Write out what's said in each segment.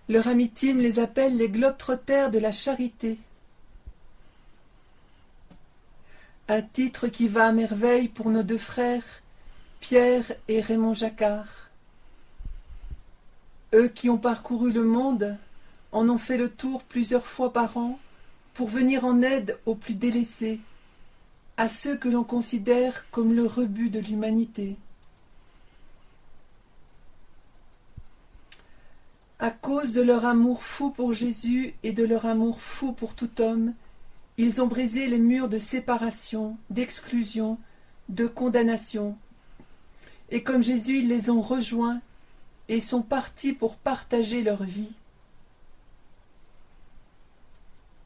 Leur amitime les appelle les globetrotters de la charité. Un titre qui va à merveille pour nos deux frères, Pierre et Raymond Jacquard. Eux qui ont parcouru le monde, en ont fait le tour plusieurs fois par an pour venir en aide aux plus délaissés, à ceux que l'on considère comme le rebut de l'humanité. À cause de leur amour fou pour Jésus et de leur amour fou pour tout homme, ils ont brisé les murs de séparation, d'exclusion, de condamnation. Et comme Jésus, ils les ont rejoints et sont partis pour partager leur vie.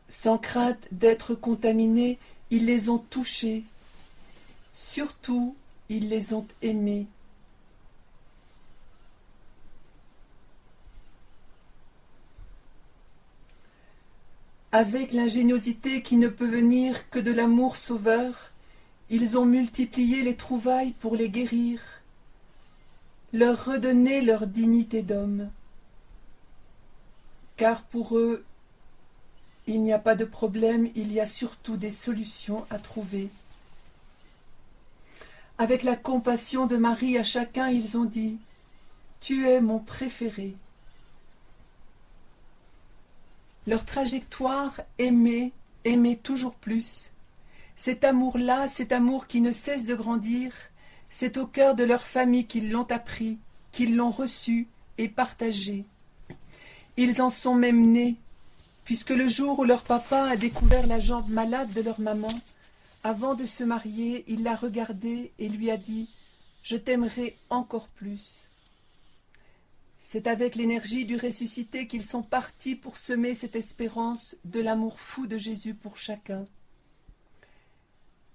Sans crainte d'être contaminés, ils les ont touchés. Surtout, ils les ont aimés. Avec l'ingéniosité qui ne peut venir que de l'amour sauveur, ils ont multiplié les trouvailles pour les guérir, leur redonner leur dignité d'homme. Car pour eux, il n'y a pas de problème, il y a surtout des solutions à trouver. Avec la compassion de Marie à chacun, ils ont dit « Tu es mon préféré ». Leur trajectoire, aimer, aimer toujours plus. Cet amour-là, cet amour qui ne cesse de grandir, c'est au cœur de leur famille qu'ils l'ont appris, qu'ils l'ont reçu et partagé. Ils en sont même nés, puisque le jour où leur papa a découvert la jambe malade de leur maman, avant de se marier, il l'a regardée et lui a dit « Je t'aimerai encore plus ». C'est avec l'énergie du ressuscité qu'ils sont partis pour semer cette espérance de l'amour fou de Jésus pour chacun.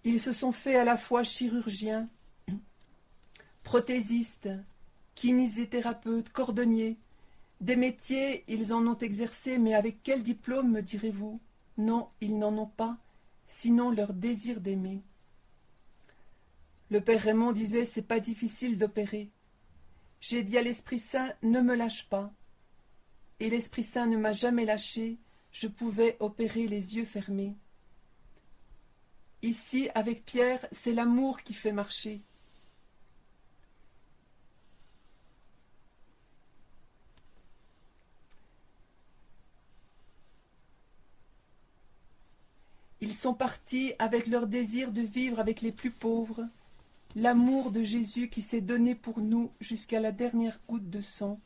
Ils se sont faits à la fois chirurgiens, prothésistes, kinésithérapeutes, cordonniers. Des métiers, ils en ont exercé, mais avec quel diplôme, me direz-vous? Non, ils n'en ont pas, sinon leur désir d'aimer. Le père Raymond disait « C'est pas difficile d'opérer ». J'ai dit à l'Esprit Saint « Ne me lâche pas ». Et l'Esprit Saint ne m'a jamais lâché, je pouvais opérer les yeux fermés. Ici, avec Pierre, c'est l'amour qui fait marcher. Ils sont partis avec leur désir de vivre avec les plus pauvres, l'amour de Jésus qui s'est donné pour nous jusqu'à la dernière goutte de sang.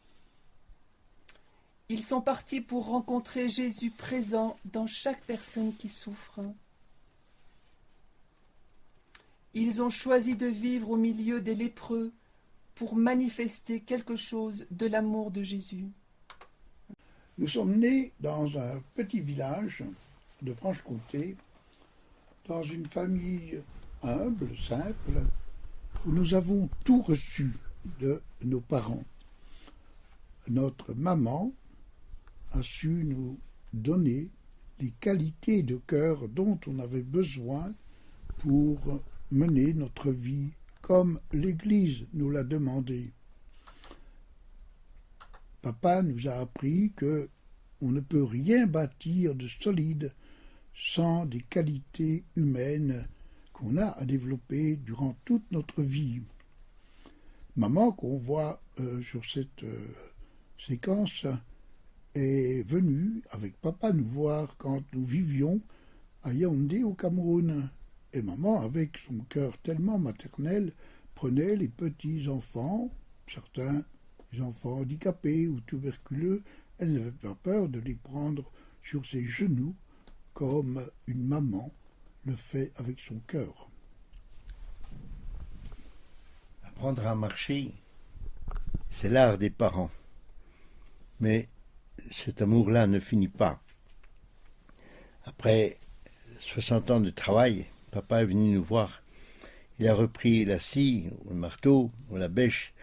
Ils sont partis pour rencontrer Jésus présent dans chaque personne qui souffre. Ils ont choisi de vivre au milieu des lépreux pour manifester quelque chose de l'amour de Jésus. Nous sommes nés dans un petit village de Franche-Comté, dans une famille humble, simple, où nous avons tout reçu de nos parents. Notre maman a su nous donner les qualités de cœur dont on avait besoin pour mener notre vie comme l'Église nous l'a demandé. Papa nous a appris que on ne peut rien bâtir de solide sans des qualités humaines qu'on a à développer durant toute notre vie. Maman, qu'on voit sur cette séquence, est venue avec papa nous voir quand nous vivions à Yaoundé au Cameroun. Et maman, avec son cœur tellement maternel, prenait les petits-enfants, certains les enfants handicapés ou tuberculeux, elle n'avait pas peur de les prendre sur ses genoux comme une maman le fait avec son cœur. Apprendre à marcher, c'est l'art des parents. Mais cet amour-là ne finit pas. Après 60 ans de travail, papa est venu nous voir. Il a repris la scie, ou le marteau, ou la bêche,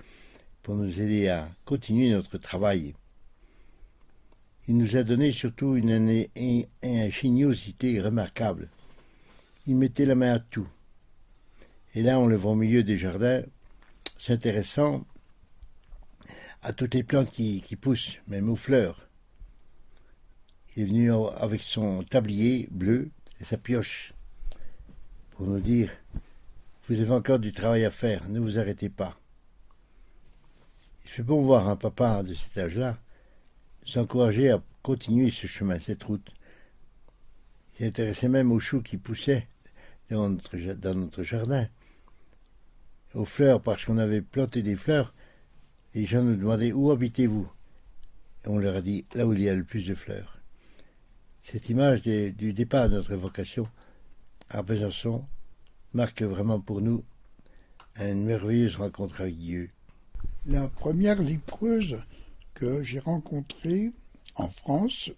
pour nous aider à continuer notre travail. Il nous a donné surtout une ingéniosité remarquable. Il mettait la main à tout. Et là, on le voit au milieu des jardins, s'intéressant à toutes les plantes qui poussent, même aux fleurs. Il est venu avec son tablier bleu et sa pioche pour nous dire « Vous avez encore du travail à faire, ne vous arrêtez pas ». Il fait bon voir un papa de cet âge-là s'encourager à continuer ce chemin, cette route. Il s'intéressait même aux choux qui poussaient dans notre jardin, aux fleurs, parce qu'on avait planté des fleurs. Les gens nous demandaient « Où habitez-vous » Et on leur a dit « Là où il y a le plus de fleurs ». Cette image du départ de notre vocation à Besançon marque vraiment pour nous une merveilleuse rencontre avec Dieu. La première lépreuse que j'ai rencontrée en France,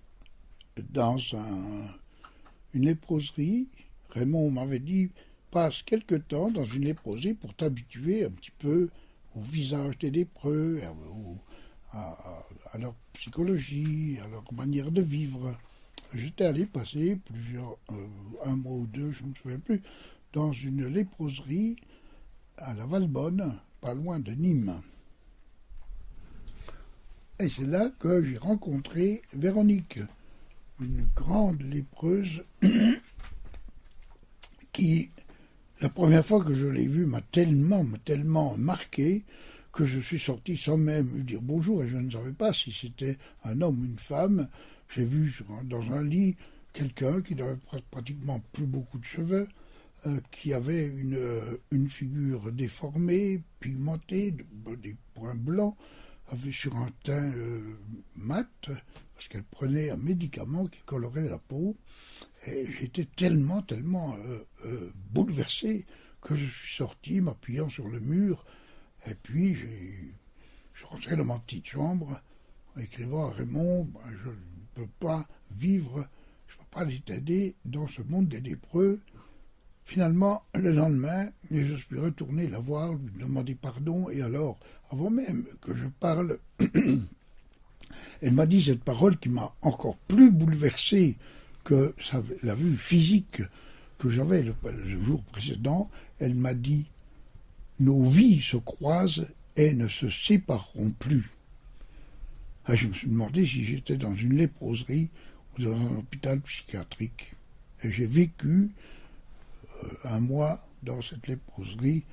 dans une léproserie, Raymond m'avait dit « Passe quelque temps dans une léproserie pour t'habituer un petit peu au visage des lépreux, à leur psychologie, à leur manière de vivre. » J'étais allé passer un mois ou deux, je ne me souviens plus, dans une léproserie à la Valbonne, pas loin de Nîmes. Et c'est là que j'ai rencontré Véronique, une grande lépreuse qui, la première fois que je l'ai vue, m'a tellement marqué que je suis sorti sans même lui dire bonjour, et je ne savais pas si c'était un homme ou une femme. J'ai vu dans un lit quelqu'un qui n'avait pratiquement plus beaucoup de cheveux, qui avait une figure déformée, pigmentée, des points blancs, avait sur un teint mat, parce qu'elle prenait un médicament qui colorait la peau. Et j'étais tellement bouleversé que je suis sorti, m'appuyant sur le mur, et puis je rentrais dans ma petite chambre, en écrivant à Raymond, je ne peux pas vivre, je ne peux pas t'aider dans ce monde des lépreux. Finalement, le lendemain, je suis retourné la voir, lui demander pardon, et alors, avant même que je parle, elle m'a dit cette parole qui m'a encore plus bouleversé que la vue physique que j'avais le jour précédent. Elle m'a dit « Nos vies se croisent et ne se sépareront plus ». Je me suis demandé si j'étais dans une léproserie ou dans un hôpital psychiatrique. Et j'ai vécu un mois dans cette léproserie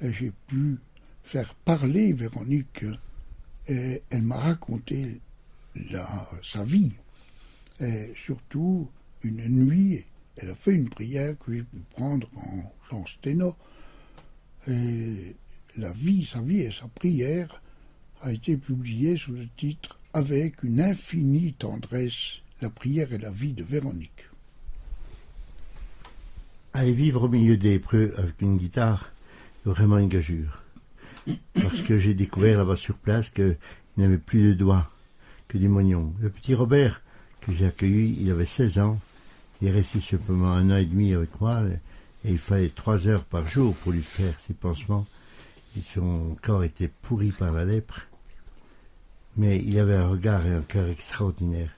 et j'ai pu faire parler Véronique et elle m'a raconté sa vie. Et surtout, une nuit, elle a fait une prière que j'ai pu prendre en sténo. Et sa vie et sa prière a été publiée sous le titre « Avec une infinie tendresse, la prière et la vie de Véronique ». Aller vivre au milieu des lépreux avec une guitare est vraiment une gageure. Parce que j'ai découvert là-bas sur place qu'il n'avait plus de doigts que des moignons. Le petit Robert que j'ai accueilli, il avait 16 ans. Il est resté simplement 1 an et demi avec moi et il fallait 3 heures par jour pour lui faire ses pansements. Et son corps était pourri par la lèpre. Mais il avait un regard et un cœur extraordinaire.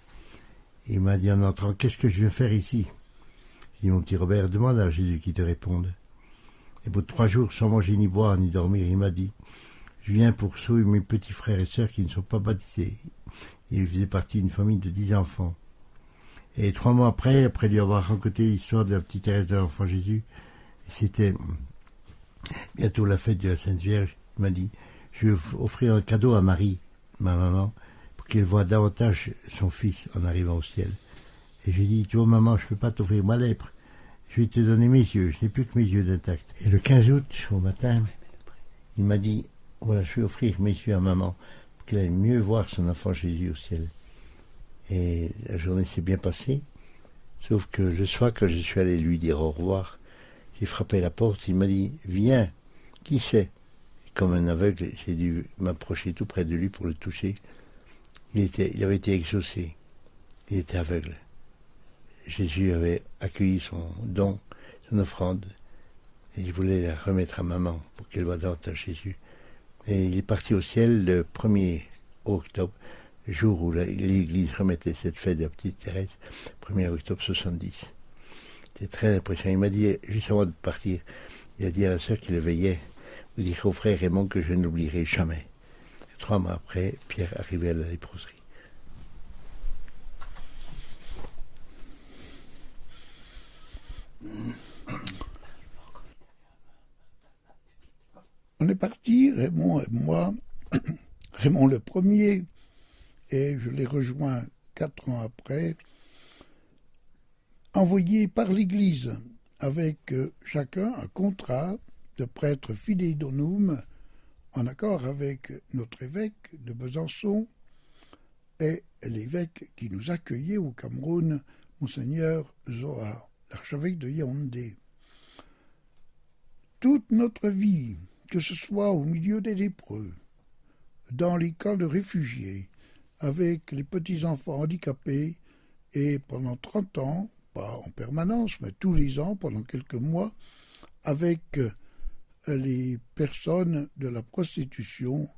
Il m'a dit en entrant, qu'est-ce que je viens faire ici? J'ai dit, mon petit Robert, demande à Jésus qui te réponde. Et pour 3 jours, sans manger ni boire ni dormir, il m'a dit, je viens pour sauver mes petits frères et sœurs qui ne sont pas baptisés. Il faisait partie d'une famille de 10 enfants. Et 3 mois après lui avoir raconté l'histoire de la petite Thérèse de l'Enfant Jésus, c'était bientôt la fête de la Sainte Vierge, il m'a dit, je vais offrir un cadeau à Marie, ma maman, pour qu'elle voie davantage son fils en arrivant au ciel. Et j'ai dit, tu vois maman, je ne peux pas t'offrir ma lèpre, je vais te donner mes yeux, je n'ai plus que mes yeux d'intacts. Et le 15 août, au matin, il m'a dit, voilà, je vais offrir mes yeux à maman, pour qu'elle aille mieux voir son enfant Jésus au ciel. Et la journée s'est bien passée, sauf que le soir, quand je suis allé lui dire au revoir, j'ai frappé à la porte, il m'a dit, viens, qui c'est? Et comme un aveugle, j'ai dû m'approcher tout près de lui pour le toucher. Il avait été exaucé, il était aveugle. Jésus avait accueilli son don, son offrande, et il voulait la remettre à maman pour qu'elle voie davantage Jésus. Et il est parti au ciel le 1er octobre, le jour où l'Église remettait cette fête de la petite Thérèse, 1er octobre 70. C'était très impressionnant. Il m'a dit, juste avant de partir, il a dit à la sœur qui le veillait, vous direz au frère Raymond que je n'oublierai jamais. Et 3 mois après, Pierre arrivait à la léproserie. On est parti, Raymond et moi, Raymond le premier, et je l'ai rejoint 4 ans après, envoyé par l'Église, avec chacun un contrat de prêtre fidei donum, en accord avec notre évêque de Besançon et l'évêque qui nous accueillait au Cameroun, Monseigneur Zoa, l'archevêque de Yaoundé. Toute notre vie, que ce soit au milieu des lépreux, dans les camps de réfugiés, avec les petits-enfants handicapés, et pendant 30 ans, pas en permanence, mais tous les ans, pendant quelques mois, avec les personnes de la prostitution,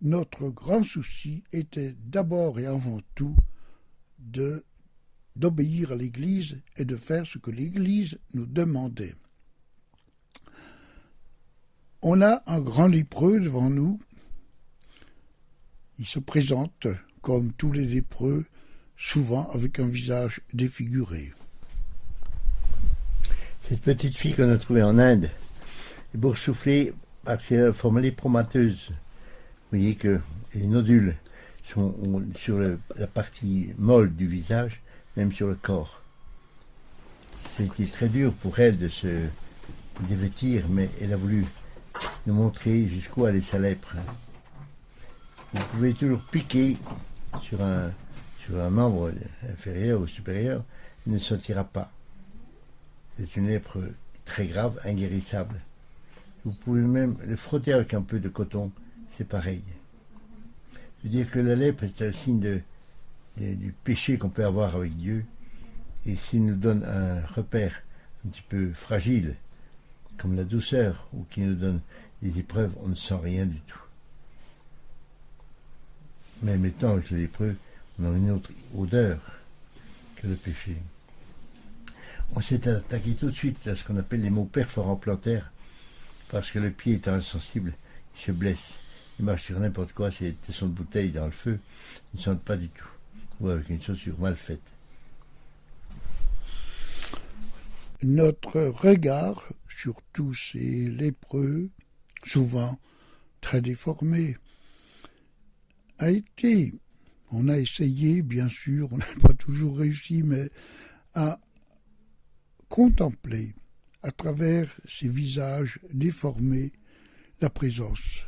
notre grand souci était d'abord et avant tout d'obéir à l'Église et de faire ce que l'Église nous demandait. On a un grand lépreux devant nous. Il se présente comme tous les lépreux, souvent avec un visage défiguré. Cette petite fille qu'on a trouvée en Inde est boursouflée parce qu'elle a la forme lépromateuse. Vous voyez que les nodules sont sur la partie molle du visage, même sur le corps. C'était très dur pour elle de se dévêtir, mais elle a voulu nous montrer jusqu'où allait sa lèpre. Vous pouvez toujours piquer sur un membre inférieur ou supérieur, il ne sortira pas. C'est une lèpre très grave, inguérissable. Vous pouvez même le frotter avec un peu de coton, c'est pareil. Je veux dire que la lèpre est un signe du péché qu'on peut avoir avec Dieu, et s'il nous donne un repère un petit peu fragile, comme la douceur, ou qui nous donne des épreuves, on ne sent rien du tout. Mais maintenant, avec le lépreux, on a une autre odeur que le péché. On s'est attaqué tout de suite à ce qu'on appelle les maux perforants plantaires, parce que le pied étant insensible, il se blesse. Il marche sur n'importe quoi, c'est des tessons de bouteille dans le feu, ils ne sentent pas du tout. Ou avec une chaussure mal faite. Notre regard sur tous ces lépreux, souvent très déformés, on a essayé, bien sûr, on n'a pas toujours réussi, mais à contempler à travers ces visages déformés la présence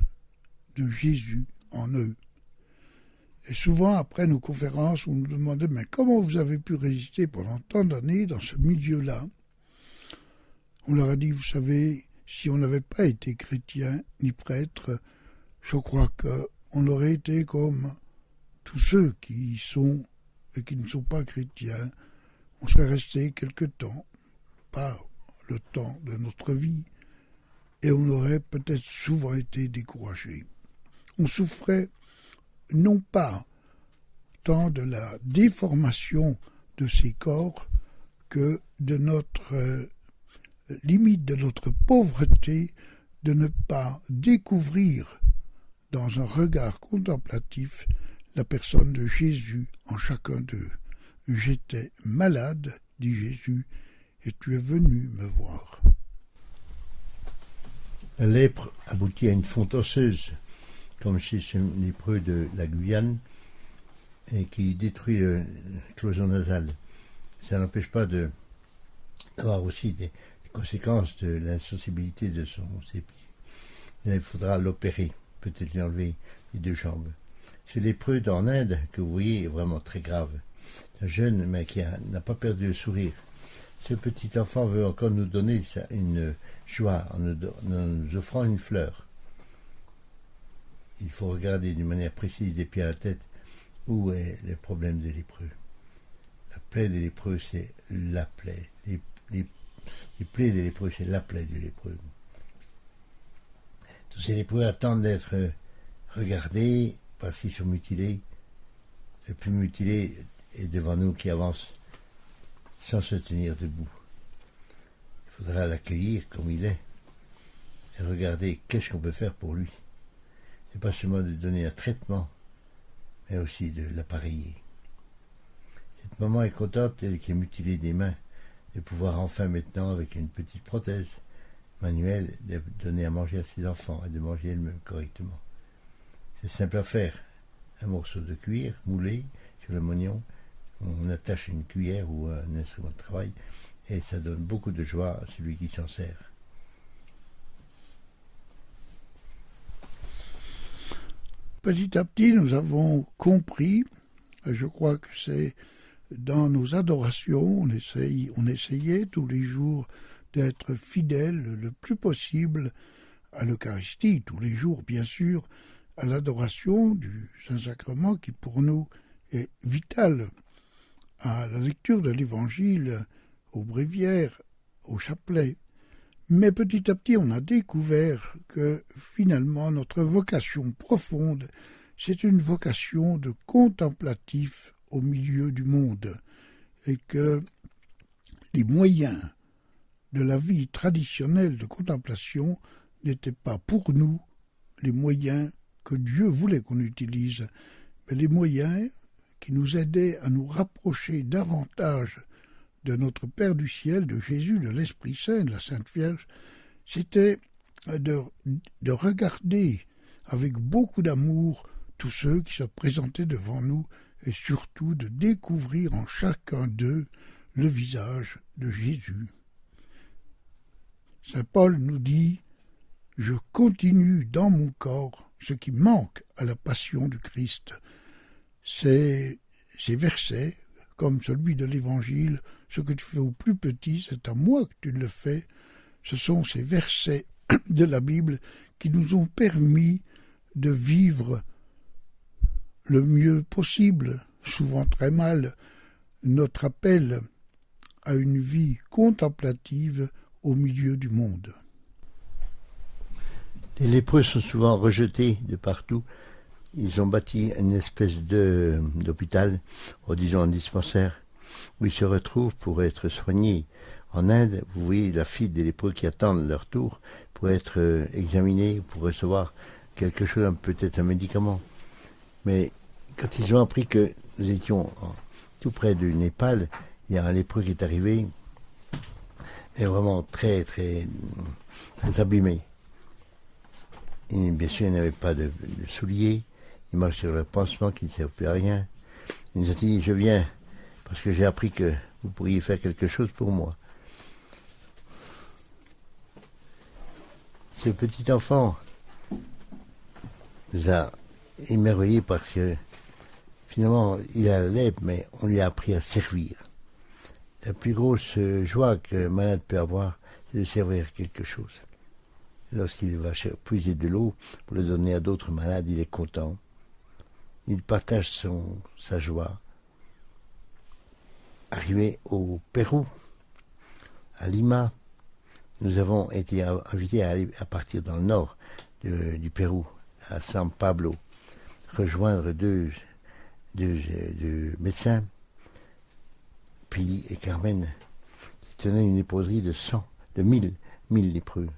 de Jésus en eux. Et souvent, après nos conférences, on nous demandait « Mais comment vous avez pu résister pendant tant d'années dans ce milieu-là » On leur a dit « Vous savez, si on n'avait pas été chrétien ni prêtre, je crois qu'on aurait été comme tous ceux qui y sont et qui ne sont pas chrétiens. On serait resté quelque temps, pas le temps de notre vie, et on aurait peut-être souvent été découragé. On souffrait non pas tant de la déformation de ces corps que de notre limite, de notre pauvreté, de ne pas découvrir dans un regard contemplatif la personne de Jésus en chacun d'eux. « J'étais malade, dit Jésus, et tu es venu me voir. » La lèpre aboutit à une fonte osseuse, comme chez ce lépreux de la Guyane, et qui détruit le cloison nasal. Ça n'empêche pas d'avoir aussi des conséquences de l'insensibilité de ses pieds. Et là, il faudra l'opérer, peut-être lui enlever les 2 jambes. Ce lépreux en Inde, que vous voyez, est vraiment très grave. C'est un jeune, mais qui n'a pas perdu le sourire. Ce petit enfant veut encore nous donner une joie en nous offrant une fleur. Il faut regarder d'une manière précise des pieds à la tête où est le problème des lépreux. La plaie des lépreux, c'est la plaie. Les plaies des lépreux, c'est la plaie du lépreux. Tous ces lépreux attendent d'être regardés parce qu'ils sont mutilés. Le plus mutilé est devant nous qui avance sans se tenir debout. Il faudra l'accueillir comme il est et regarder qu'est-ce qu'on peut faire pour lui. C'est pas seulement de donner un traitement, mais aussi de l'appareiller. Cette maman est contente, elle qui est mutilée des mains, de pouvoir enfin maintenant, avec une petite prothèse manuelle, de donner à manger à ses enfants et de manger elle-même correctement. C'est simple à faire. Un morceau de cuir moulé sur le mognon, on attache une cuillère ou un instrument de travail et ça donne beaucoup de joie à celui qui s'en sert. Petit à petit, nous avons compris, je crois que c'est dans nos adorations, on essayait tous les jours d'être fidèles le plus possible à l'Eucharistie, tous les jours bien sûr, à l'adoration du Saint-Sacrement qui pour nous est vital, à la lecture de l'Évangile, aux bréviaires, au chapelet. Mais petit à petit, on a découvert que finalement notre vocation profonde, c'est une vocation de contemplatif au milieu du monde, et que les moyens de la vie traditionnelle de contemplation n'étaient pas pour nous les moyens que Dieu voulait qu'on utilise, mais les moyens qui nous aidaient à nous rapprocher davantage de notre Père du ciel, de Jésus, de l'Esprit Saint, de la Sainte Vierge, c'était de regarder avec beaucoup d'amour tous ceux qui se présentaient devant nous et surtout de découvrir en chacun d'eux le visage de Jésus. Saint Paul nous dit « Je continue dans mon corps ce qui manque à la passion du Christ ». Ces versets, comme celui de l'Évangile, « Ce que tu fais au plus petit, c'est à moi que tu le fais », ce sont ces versets de la Bible qui nous ont permis de vivre le mieux possible, souvent très mal, notre appel à une vie contemplative au milieu du monde. Les lépreux sont souvent rejetés de partout. Ils ont bâti une espèce d'hôpital, ou disons un dispensaire, où ils se retrouvent pour être soignés. En Inde, vous voyez la file des lépreux qui attendent leur tour pour être examinés, pour recevoir quelque chose, peut-être un médicament. Mais quand ils ont appris que nous étions tout près du Népal, il y a un lépreux qui est arrivé, et vraiment très, très, très abîmé. Et bien sûr, il n'avait pas de souliers, il marche sur le pansement qui ne sert plus à rien. Il nous a dit, je viens parce que j'ai appris que vous pourriez faire quelque chose pour moi. Ce petit enfant nous a émerveillés parce que finalement, il a la lèpre, mais on lui a appris à servir. La plus grosse joie qu'un malade peut avoir, c'est de servir quelque chose. Lorsqu'il va puiser de l'eau pour le donner à d'autres malades, il est content. Il partage sa joie. Arrivé au Pérou, à Lima, nous avons été invités à partir dans le nord du Pérou, à San Pablo, rejoindre deux médecins, Pili et Carmen, qui tenaient une léproserie de 1000 lépreux.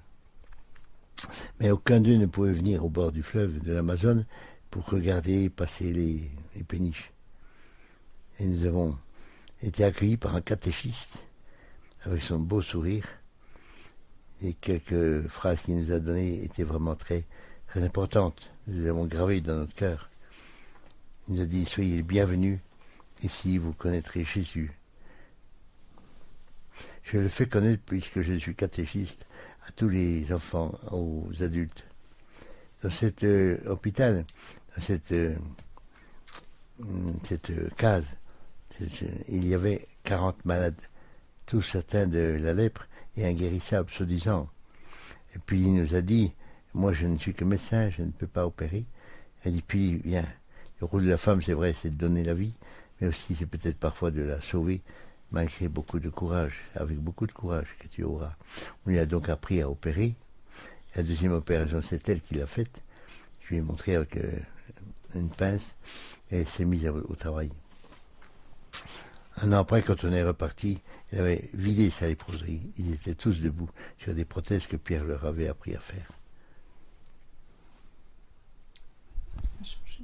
Mais aucun d'eux ne pouvait venir au bord du fleuve de l'Amazone pour regarder passer les péniches. Et nous avons été accueillis par un catéchiste avec son beau sourire, et quelques phrases qu'il nous a données étaient vraiment très, très importantes. Nous les avons gravées dans notre cœur. Il nous a dit, soyez les bienvenus, ici vous connaîtrez Jésus. Je le fais connaître puisque je suis catéchiste à tous les enfants, aux adultes. Dans cet hôpital, dans cette case, il y avait 40 malades, tous atteints de la lèpre et inguérissables, soi-disant. Et puis il nous a dit, moi je ne suis que médecin, je ne peux pas opérer. Il a dit, puis viens, le rôle de la femme, c'est vrai, c'est de donner la vie, mais aussi c'est peut-être parfois de la sauver, malgré beaucoup de courage, avec beaucoup de courage que tu auras. On lui a donc appris à opérer. La deuxième opération, c'est elle qui l'a faite. Je lui ai montré avec une pince et elle s'est mise au travail. Un an après, quand on est reparti, il avait vidé sa léproserie. Ils étaient tous debout sur des prothèses que Pierre leur avait appris à faire. Ça a changé.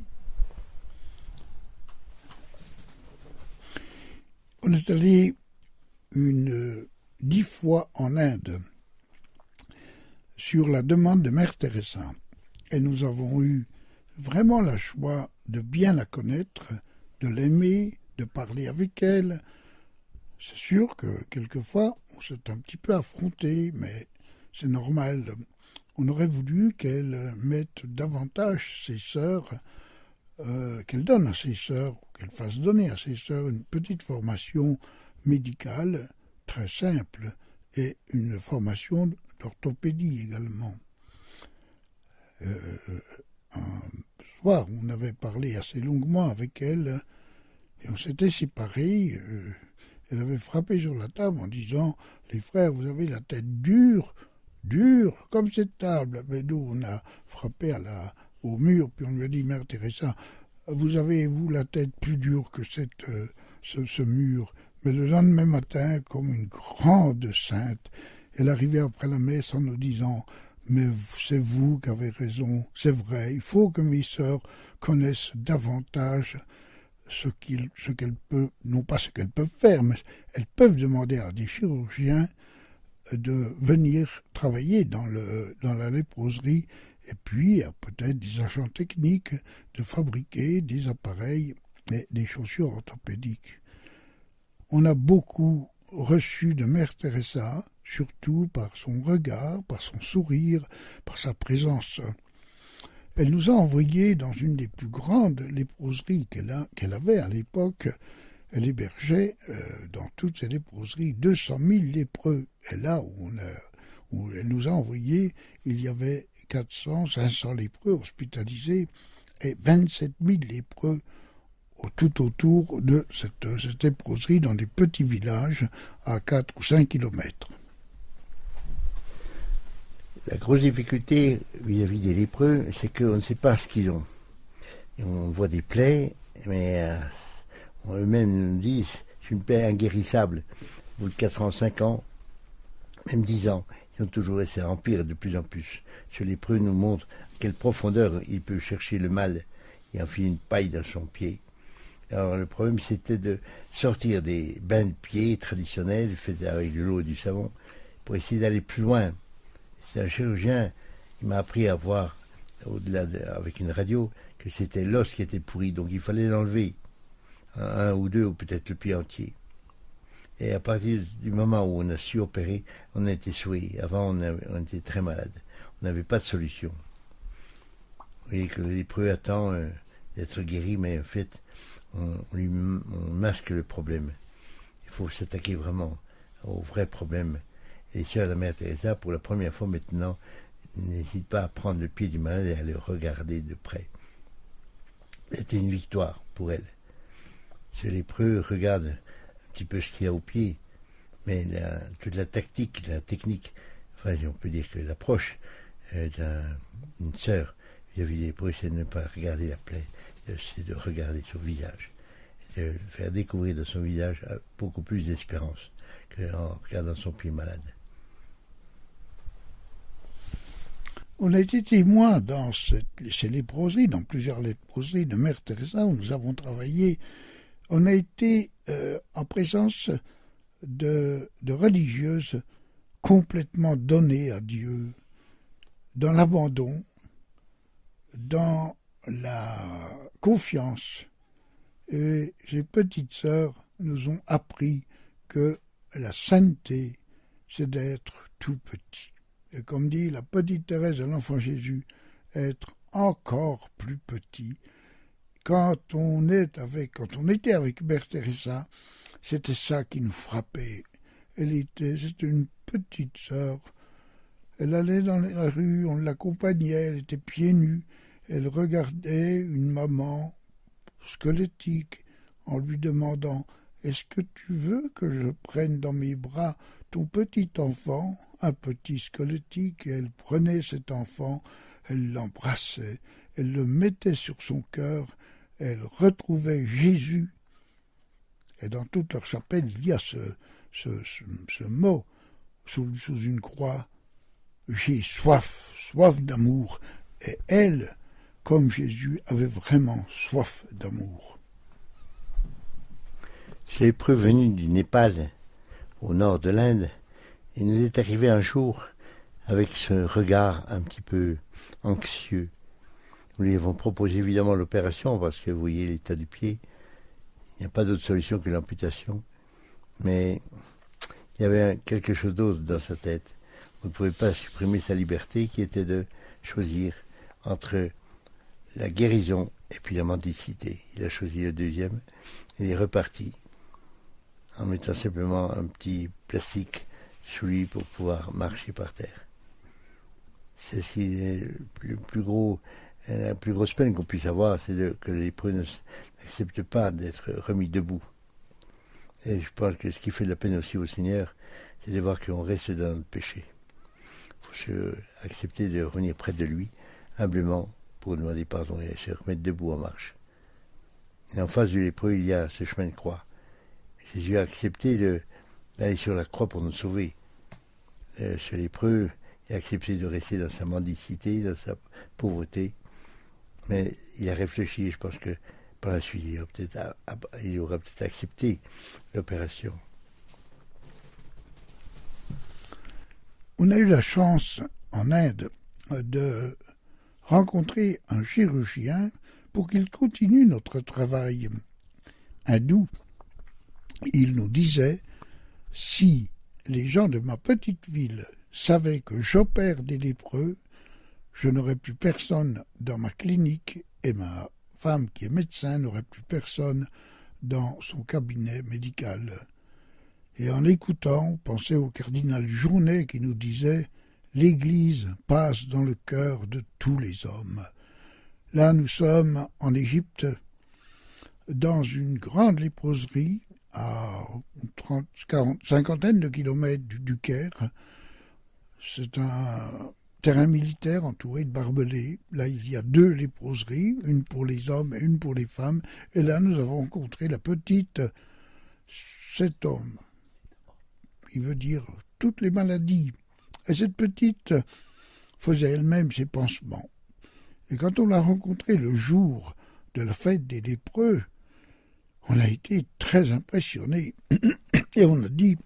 On est allé une 10 fois en Inde sur la demande de Mère Teresa. Et nous avons eu vraiment la joie de bien la connaître, de l'aimer, de parler avec elle. C'est sûr que quelquefois on s'est un petit peu affronté, mais c'est normal. On aurait voulu qu'elle mette davantage ses sœurs, qu'elle donne à ses sœurs, qu'elle fasse donner à ses sœurs une petite formation médicale très simple et une formation d'orthopédie également. Un soir, on avait parlé assez longuement avec elle et on s'était séparés. Elle avait frappé sur la table en disant « Les frères, vous avez la tête dure comme cette table. » Mais nous, on a frappé au mur, puis on lui a dit « Mère Teresa, vous avez, vous, la tête plus dure que ce mur. » Mais le lendemain matin, comme une grande sainte, elle arrivait après la messe en nous disant « Mais c'est vous qui avez raison, c'est vrai, il faut que mes sœurs connaissent davantage ce qu'elles peuvent, non pas ce qu'elles peuvent faire, mais elles peuvent demander à des chirurgiens de venir travailler dans la léproserie et puis peut-être des agents techniques de fabriquer des appareils et des chaussures orthopédiques. » On a beaucoup reçu de Mère Teresa, surtout par son regard, par son sourire, par sa présence. Elle nous a envoyés dans une des plus grandes léproseries qu'elle avait à l'époque. Elle hébergeait dans toutes ces léproseries 200 000 lépreux. Et là où elle nous a envoyés, il y avait 400, 500 lépreux hospitalisés et 27 000 lépreux tout autour de cette léproserie dans des petits villages à 4 ou 5 kilomètres. La grosse difficulté vis-à-vis des lépreux, c'est qu'on ne sait pas ce qu'ils ont. Et on voit des plaies, mais eux-mêmes nous disent c'est une plaie inguérissable. Au bout de 4 ans, 5 ans, même 10 ans, ils ont toujours essayé d'empire de plus en plus. Ce lépreux nous montre à quelle profondeur il peut chercher le mal et enfiler une paille dans son pied. Alors le problème, c'était de sortir des bains de pieds traditionnels faits avec de l'eau et du savon pour essayer d'aller plus loin. C'est un chirurgien qui m'a appris à voir, avec une radio, que c'était l'os qui était pourri, donc il fallait l'enlever, un ou deux, ou peut-être le pied entier. Et à partir du moment où on a su opérer, on a été soigné. Avant, on était très malade. On n'avait pas de solution. Vous voyez que le lépreux attend d'être guéri, mais en fait, on masque le problème. Il faut s'attaquer vraiment au vrai problème. Et les sœurs de la Mère Teresa, pour la première fois maintenant, n'hésitent pas à prendre le pied du malade et à le regarder de près. C'était une victoire pour elle. Ce lépreux regarde un petit peu ce qu'il y a au pied, mais toute la tactique, la technique, enfin on peut dire que l'approche d'une sœur vis-à-vis des lépreux, c'est de ne pas regarder la plaie, c'est de regarder son visage, et de faire découvrir de son visage beaucoup plus d'espérance qu'en regardant son pied malade. On a été témoins dans ces léproseries, dans plusieurs léproseries de Mère Teresa où nous avons travaillé. On a été en présence de religieuses complètement données à Dieu, dans l'abandon, dans la confiance. Et ces petites sœurs nous ont appris que la sainteté, c'est d'être tout petit. Et comme dit la petite Thérèse de l'Enfant Jésus, être encore plus petit. Quand on était avec Mère Teresa, c'était ça qui nous frappait. C'était une petite sœur. Elle allait dans la rue, on l'accompagnait, elle était pieds nus. Elle regardait une maman squelettique en lui demandant « Est-ce que tu veux que je prenne dans mes bras ton petit enfant ?» Un petit squelettique, et elle prenait cet enfant, elle l'embrassait, elle le mettait sur son cœur, elle retrouvait Jésus. Et dans toute leur chapelle, il y a ce mot sous une croix, j'ai soif d'amour. Et elle, comme Jésus, avait vraiment soif d'amour. Ces lépreux venus du Népal, au nord de l'Inde, Il nous est arrivé un jour, avec ce regard un petit peu anxieux. Nous lui avons proposé évidemment l'opération, parce que vous voyez l'état du pied. Il n'y a pas d'autre solution que l'amputation. Mais il y avait quelque chose d'autre dans sa tête. On ne pouvait pas supprimer sa liberté, qui était de choisir entre la guérison et puis la mendicité. Il a choisi le deuxième. Il est reparti en mettant simplement un petit plastique sous lui pour pouvoir marcher par terre. C'est ce qui est la plus grosse peine qu'on puisse avoir, c'est que les lépreux n'acceptent pas d'être remis debout. Et je pense que ce qui fait de la peine aussi au Seigneur, c'est de voir qu'on reste dans notre péché. Il faut accepter de revenir près de lui, humblement, pour demander pardon et se remettre debout en marche. Et en face du lépreux, il y a ce chemin de croix. Jésus a accepté d'aller sur la croix pour nous sauver. Ce lépreux, il a accepté de rester dans sa mendicité, dans sa pauvreté. Mais il a réfléchi, et je pense que par la suite, il aura peut-être accepté l'opération. On a eu la chance en Inde de rencontrer un chirurgien pour qu'il continue notre travail hindou. Il nous disait, si les gens de ma petite ville savaient que j'opère des lépreux, je n'aurais plus personne dans ma clinique et ma femme qui est médecin n'aurait plus personne dans son cabinet médical. Et en l'écoutant, on pensait au cardinal Journet qui nous disait « L'Église passe dans le cœur de tous les hommes ». Là, nous sommes en Égypte, dans une grande léproserie à une cinquantaine de kilomètres du Caire. C'est un terrain militaire entouré de barbelés. Là, il y a 2 léproseries, une pour les hommes et une pour les femmes. Et là, nous avons rencontré la petite, cet homme. Il veut dire toutes les maladies. Et cette petite faisait elle-même ses pansements. Et quand on l'a rencontrée le jour de la fête des lépreux, on a été très impressionnés. Et on a dit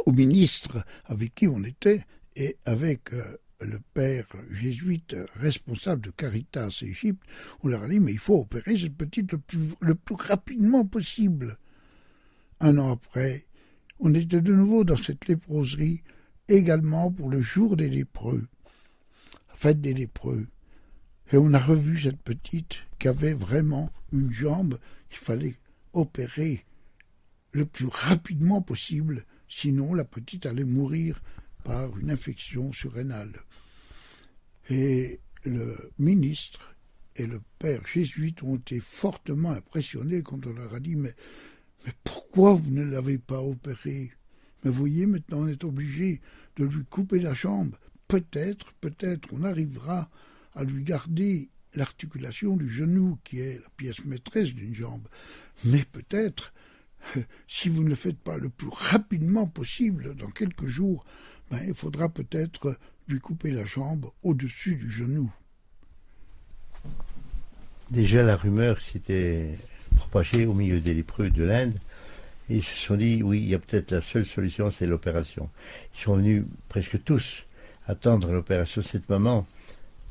au ministre avec qui on était et avec le père jésuite responsable de Caritas Égypte, on leur a dit mais il faut opérer cette petite le plus rapidement possible. 1 an après, on était de nouveau dans cette léproserie, également pour le jour des lépreux, la fête des lépreux. Et on a revu cette petite qui avait vraiment une jambe qu'il fallait opérer le plus rapidement possible, sinon la petite allait mourir par une infection surrénale. Et le ministre et le père jésuite ont été fortement impressionnés quand on leur a dit « Mais pourquoi vous ne l'avez pas opéré ? Mais voyez, maintenant on est obligé de lui couper la jambe. Peut-être, on arrivera à lui garder l'articulation du genou, qui est la pièce maîtresse d'une jambe. Mais peut-être, si vous ne le faites pas le plus rapidement possible, dans quelques jours, il faudra peut-être lui couper la jambe au-dessus du genou. » Déjà, la rumeur s'était propagée au milieu des lépreux de l'Inde. Et ils se sont dit, oui, il y a peut-être la seule solution, c'est l'opération. Ils sont venus presque tous attendre l'opération. Cette maman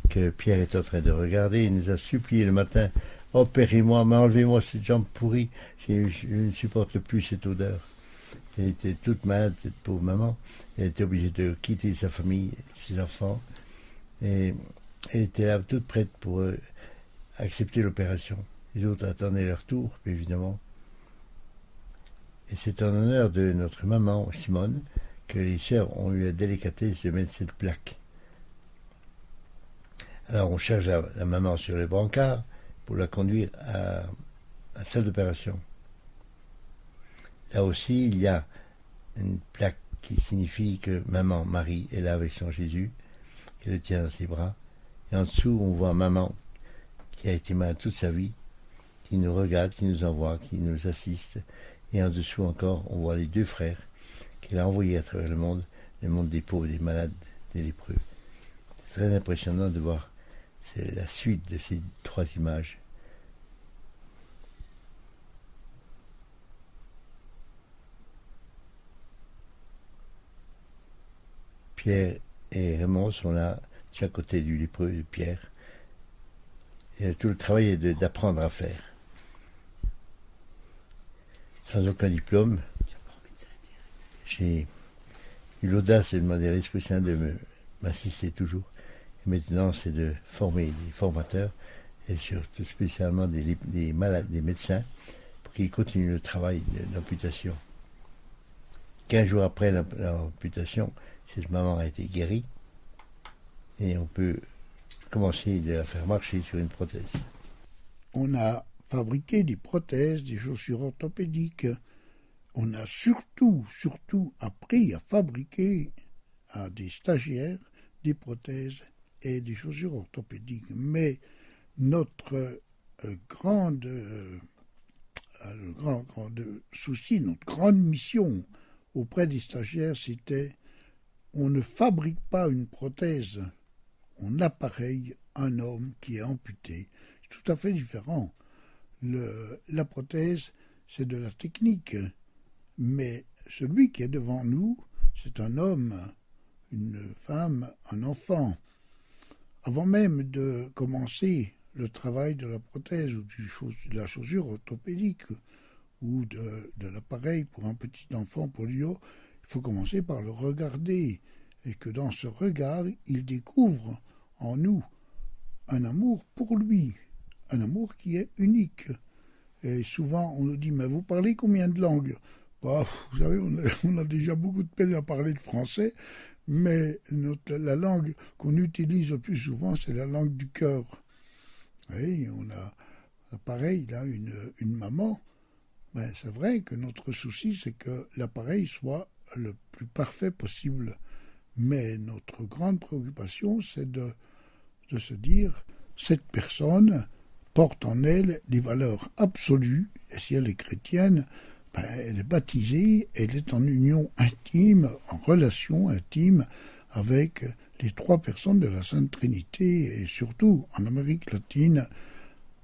que Pierre est en train de regarder, il nous a supplié le matin, opérez-moi, mais enlevez-moi cette jambe pourrie, je ne supporte plus cette odeur. Elle était toute malade, cette pauvre maman. Elle était obligée de quitter sa famille, ses enfants, et elle était là toute prête pour accepter l'opération. Les autres attendaient leur tour, évidemment. Et c'est en honneur de notre maman, Simone, que les sœurs ont eu la délicatesse de mettre cette plaque. Alors on charge la maman sur les brancards pour la conduire à la salle d'opération. Là aussi, il y a une plaque qui signifie que maman Marie est là avec son Jésus, qu'elle le tient dans ses bras. Et en dessous, on voit maman qui a été malade toute sa vie, qui nous regarde, qui nous envoie, qui nous assiste. Et en dessous encore, on voit les 2 frères qu'il a envoyés à travers le monde des pauvres, des malades, des lépreux. C'est très impressionnant de voir la suite de ces 3 images. Pierre et Raymond sont là, à côté du lépreux, de Pierre. Et tout le travail est d'apprendre à faire. Sans aucun diplôme, j'ai eu l'audace de demander à l'Esprit Saint de m'assister toujours. Et maintenant, c'est de former des formateurs, et surtout spécialement des malades, des médecins, pour qu'ils continuent le travail d'amputation. 15 jours après l'amputation, cette maman a été guérie, et on peut commencer à la faire marcher sur une prothèse. On a fabriqué des prothèses, des chaussures orthopédiques. On a surtout appris à fabriquer à des stagiaires des prothèses et des chaussures orthopédiques. Mais notre grand souci, notre grande mission auprès des stagiaires, c'était on ne fabrique pas une prothèse, on appareille un homme qui est amputé. C'est tout à fait différent. La prothèse, c'est de la technique, mais celui qui est devant nous, c'est un homme, une femme, un enfant. Avant même de commencer le travail de la prothèse ou de la chaussure orthopédique ou de l'appareil pour un petit enfant polio, il faut commencer par le regarder et que dans ce regard, il découvre en nous un amour pour lui, un amour qui est unique. Et souvent, on nous dit, mais vous parlez combien de langues ? Bah, vous savez, on a déjà beaucoup de peine à parler le français, mais la langue qu'on utilise le plus souvent, c'est la langue du cœur. Oui, on a pareil, là, une maman. Mais c'est vrai que notre souci, c'est que l'appareil soit le plus parfait possible. Mais notre grande préoccupation, c'est de se dire, cette personne porte en elle des valeurs absolues, et si elle est chrétienne, elle est baptisée, elle est en union intime, en relation intime avec les trois personnes de la Sainte Trinité, et surtout en Amérique latine,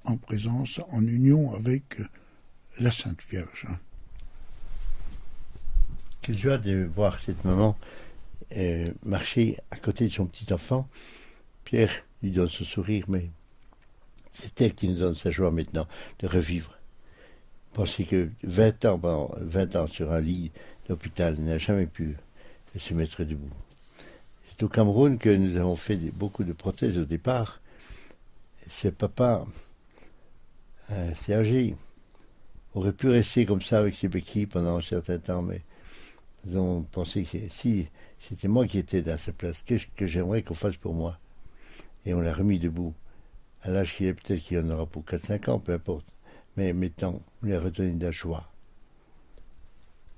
en présence, en union avec la Sainte Vierge. Quelle joie de voir cette maman marcher à côté de son petit enfant. Pierre lui donne ce sourire, mais c'est elle qui nous donne sa joie maintenant de revivre. Pensez que 20 ans sur un lit d'hôpital, n'a jamais pu se mettre debout. C'est au Cameroun que nous avons fait beaucoup de prothèses au départ. Ce papa, Sergi, aurait pu rester comme ça avec ses béquilles pendant un certain temps, mais nous avons pensé que si c'était moi qui étais à sa place, qu'est-ce que j'aimerais qu'on fasse pour moi ? Et on l'a remis debout. À l'âge qu'il est, peut-être qu'il en aura pour 4-5 ans, peu importe. Mais maintenant, on lui a redonné de la joie.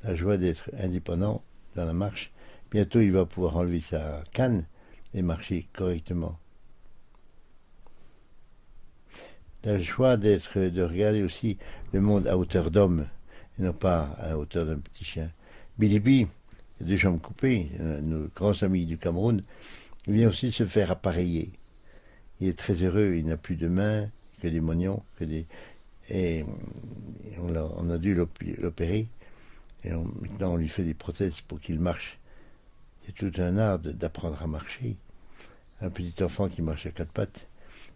La joie d'être indépendant dans la marche. Bientôt, il va pouvoir enlever sa canne et marcher correctement. La joie de regarder aussi le monde à hauteur d'homme, et non pas à hauteur d'un petit chien. Bilibi, il a deux jambes coupées, nos grands amis du Cameroun, il vient aussi se faire appareiller. Il est très heureux, il n'a plus de mains, que des moignons, et on a dû l'opérer, et maintenant on lui fait des prothèses pour qu'il marche. C'est tout un art d'apprendre à marcher. Un petit enfant qui marche à quatre pattes,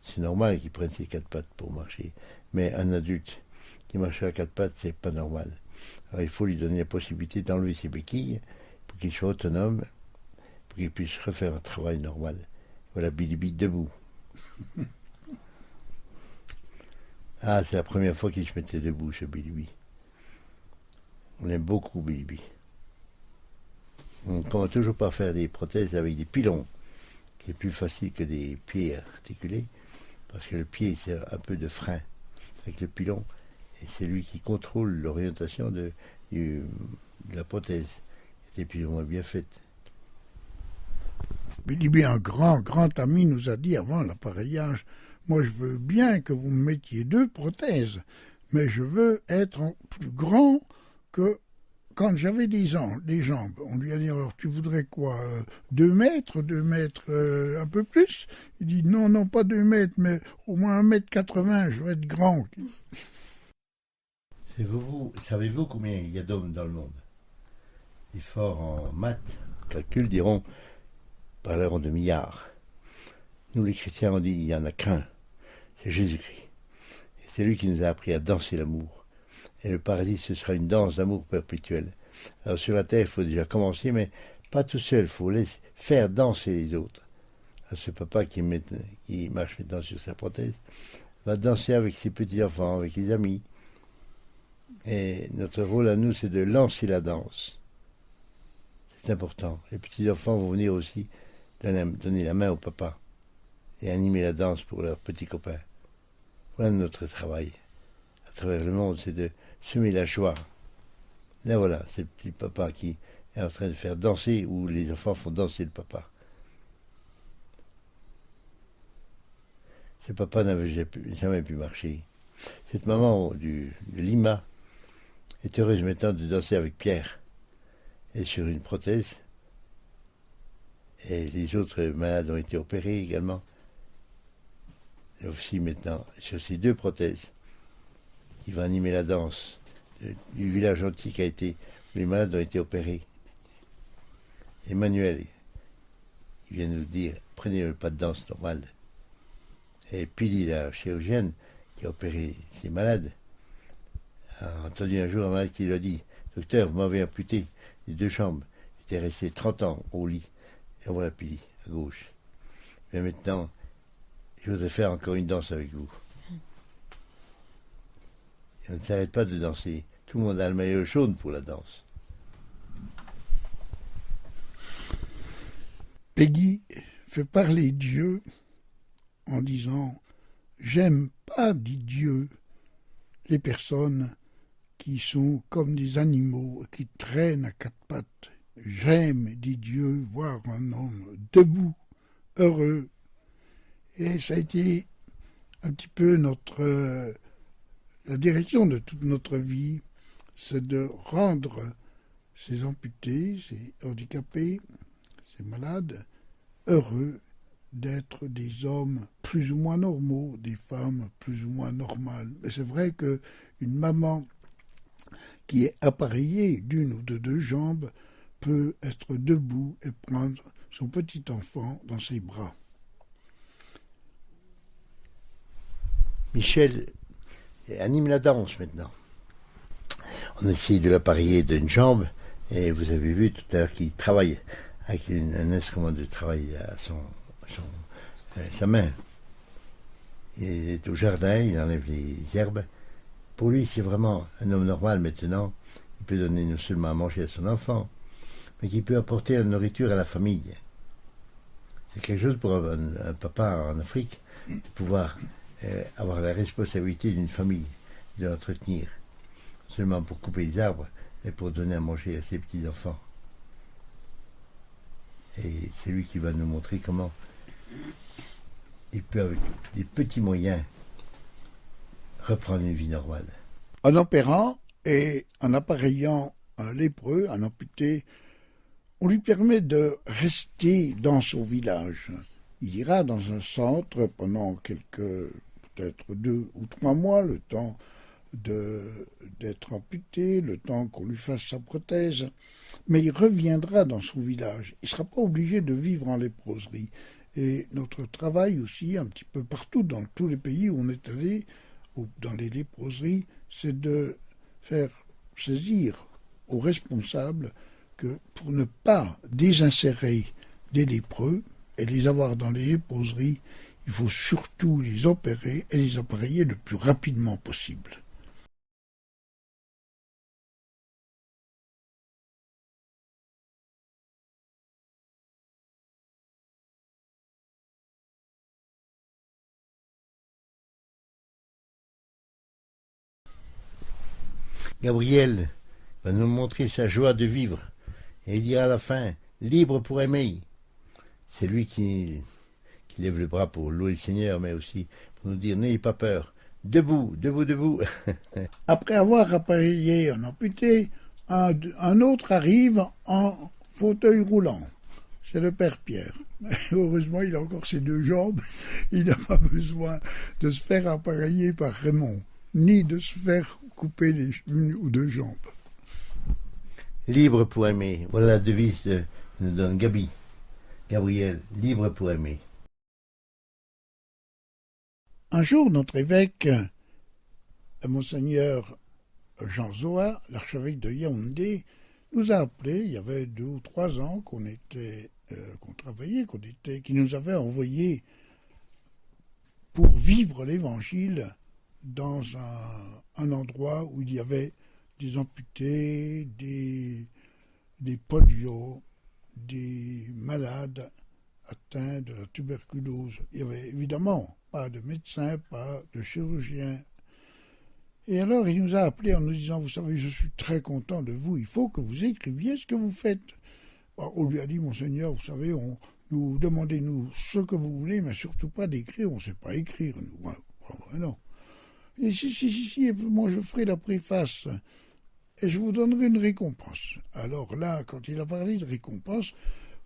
c'est normal qu'il prenne ses quatre pattes pour marcher, mais un adulte qui marche à quatre pattes, c'est pas normal. Alors il faut lui donner la possibilité d'enlever ses béquilles pour qu'il soit autonome, pour qu'il puisse refaire un travail normal. Voilà Bilibi debout. Ah, c'est la première fois qu'il se mettait debout, ce Bilibi. On aime beaucoup Bilibi. On ne commence toujours pas à faire des prothèses avec des pilons, qui est plus facile que des pieds articulés, parce que le pied, c'est un peu de frein avec le pilon, et c'est lui qui contrôle l'orientation de la prothèse. C'était plus ou moins bien faite. Bilibi, un grand ami, nous a dit avant l'appareillage, moi je veux bien que vous me mettiez 2 prothèses, mais je veux être plus grand que quand j'avais des jambes. On lui a dit, alors tu voudrais quoi, 2 mètres, un peu plus? Il dit, non, pas 2 mètres, mais au moins 1m80, je veux être grand. Savez-vous combien il y a d'hommes dans le monde? Les forts en maths, calcul diront parleront de milliards. Nous, les chrétiens, on dit il y en a qu'un, c'est Jésus-Christ. Et c'est lui qui nous a appris à danser l'amour. Et le paradis, ce sera une danse d'amour perpétuelle. Alors sur la terre, il faut déjà commencer, mais pas tout seul, il faut laisser faire danser les autres. Alors, ce papa qui marche maintenant sur sa prothèse va danser avec ses petits-enfants, avec les amis. Et notre rôle à nous, c'est de lancer la danse. C'est important. Les petits-enfants vont venir aussi donner la main au papa et animer la danse pour leurs petits copains. Voilà notre travail à travers le monde, c'est de semer la joie. Là voilà, c'est le petit papa qui est en train de faire danser, ou les enfants font danser le papa. Ce papa n'avait jamais pu marcher. Cette maman de Lima est heureuse maintenant de danser avec Pierre, et sur une prothèse. Et les autres malades ont été opérés également. Et aussi maintenant, sur ces 2 prothèses, il va animer la danse du village entier où les malades ont été opérés. Emmanuel, il vient nous dire, prenez le pas de danse normal. Et Pili, la chirurgienne qui a opéré ces malades, a entendu un jour un malade qui lui a dit, docteur, vous m'avez amputé les 2 jambes. J'étais resté 30 ans au lit. Et voilà Pili, à gauche. Mais maintenant, je voudrais faire encore une danse avec vous. Et on ne s'arrête pas de danser. Tout le monde a le maillot jaune pour la danse. Peggy fait parler Dieu en disant « J'aime pas, dit Dieu, les personnes qui sont comme des animaux, qui traînent à 4 pattes. J'aime, dit Dieu, voir un homme debout, heureux. » Et ça a été un petit peu la direction de toute notre vie, c'est de rendre ces amputés, ces handicapés, ces malades, heureux d'être des hommes plus ou moins normaux, des femmes plus ou moins normales. Mais c'est vrai qu'une maman qui est appareillée d'1 ou de 2 jambes peut être debout et prendre son petit enfant dans ses bras. Michel anime la danse maintenant. On essaye de l'appareiller d'une jambe, et vous avez vu tout à l'heure qu'il travaille avec un instrument de travail à sa main. Il est au jardin, il enlève les herbes. Pour lui, c'est vraiment un homme normal maintenant. Il peut donner non seulement à manger à son enfant, mais qu'il peut apporter la nourriture à la famille. C'est quelque chose pour un papa en Afrique, de pouvoir avoir la responsabilité d'une famille, de l'entretenir. Non seulement pour couper les arbres, mais pour donner à manger à ses petits-enfants. Et c'est lui qui va nous montrer comment il peut, avec des petits moyens, reprendre une vie normale. En opérant et en appareillant un lépreux, un amputé, on lui permet de rester dans son village. Il ira dans un centre pendant peut-être 2 ou 3 mois, le temps d'être amputé, le temps qu'on lui fasse sa prothèse, mais il reviendra dans son village. Il ne sera pas obligé de vivre en léproserie. Et notre travail aussi, un petit peu partout, dans tous les pays où on est allé, ou dans les léproseries, c'est de faire saisir aux responsables que pour ne pas désinsérer des lépreux et les avoir dans les léproseries, il faut surtout les opérer et les appareiller le plus rapidement possible. Gabriel va nous montrer sa joie de vivre. Et il dira à la fin, libre pour aimer. C'est lui qui lève le bras pour louer le Seigneur, mais aussi pour nous dire, n'ayez pas peur. Debout, debout, debout. Après avoir appareillé un amputé, un autre arrive en fauteuil roulant. C'est le père Pierre. Heureusement, il a encore ses 2 jambes. Il n'a pas besoin de se faire appareiller par Raymond, ni de se faire couper les 1 ou 2 jambes. Libre pour aimer. Voilà la devise que nous donne Gabi. Gabriel, libre pour aimer. Un jour, notre évêque, Monseigneur Jean Zoa, l'archevêque de Yaoundé, nous a appelés. Il y avait 2 ou 3 ans qu'on travaillait, qui nous avait envoyés pour vivre l'Évangile dans un endroit où il y avait des amputés, des polios, des malades atteints de la tuberculose. Il n'y avait évidemment pas de médecin, pas de chirurgien. Et alors il nous a appelés en nous disant « Vous savez, je suis très content de vous, il faut que vous écriviez ce que vous faites. » On lui a dit « Monseigneur, vous savez, nous demandez-nous ce que vous voulez, mais surtout pas d'écrire, on ne sait pas écrire. » Nous, non. Et si, moi je ferai la préface et je vous donnerai une récompense. Alors là, quand il a parlé de récompense,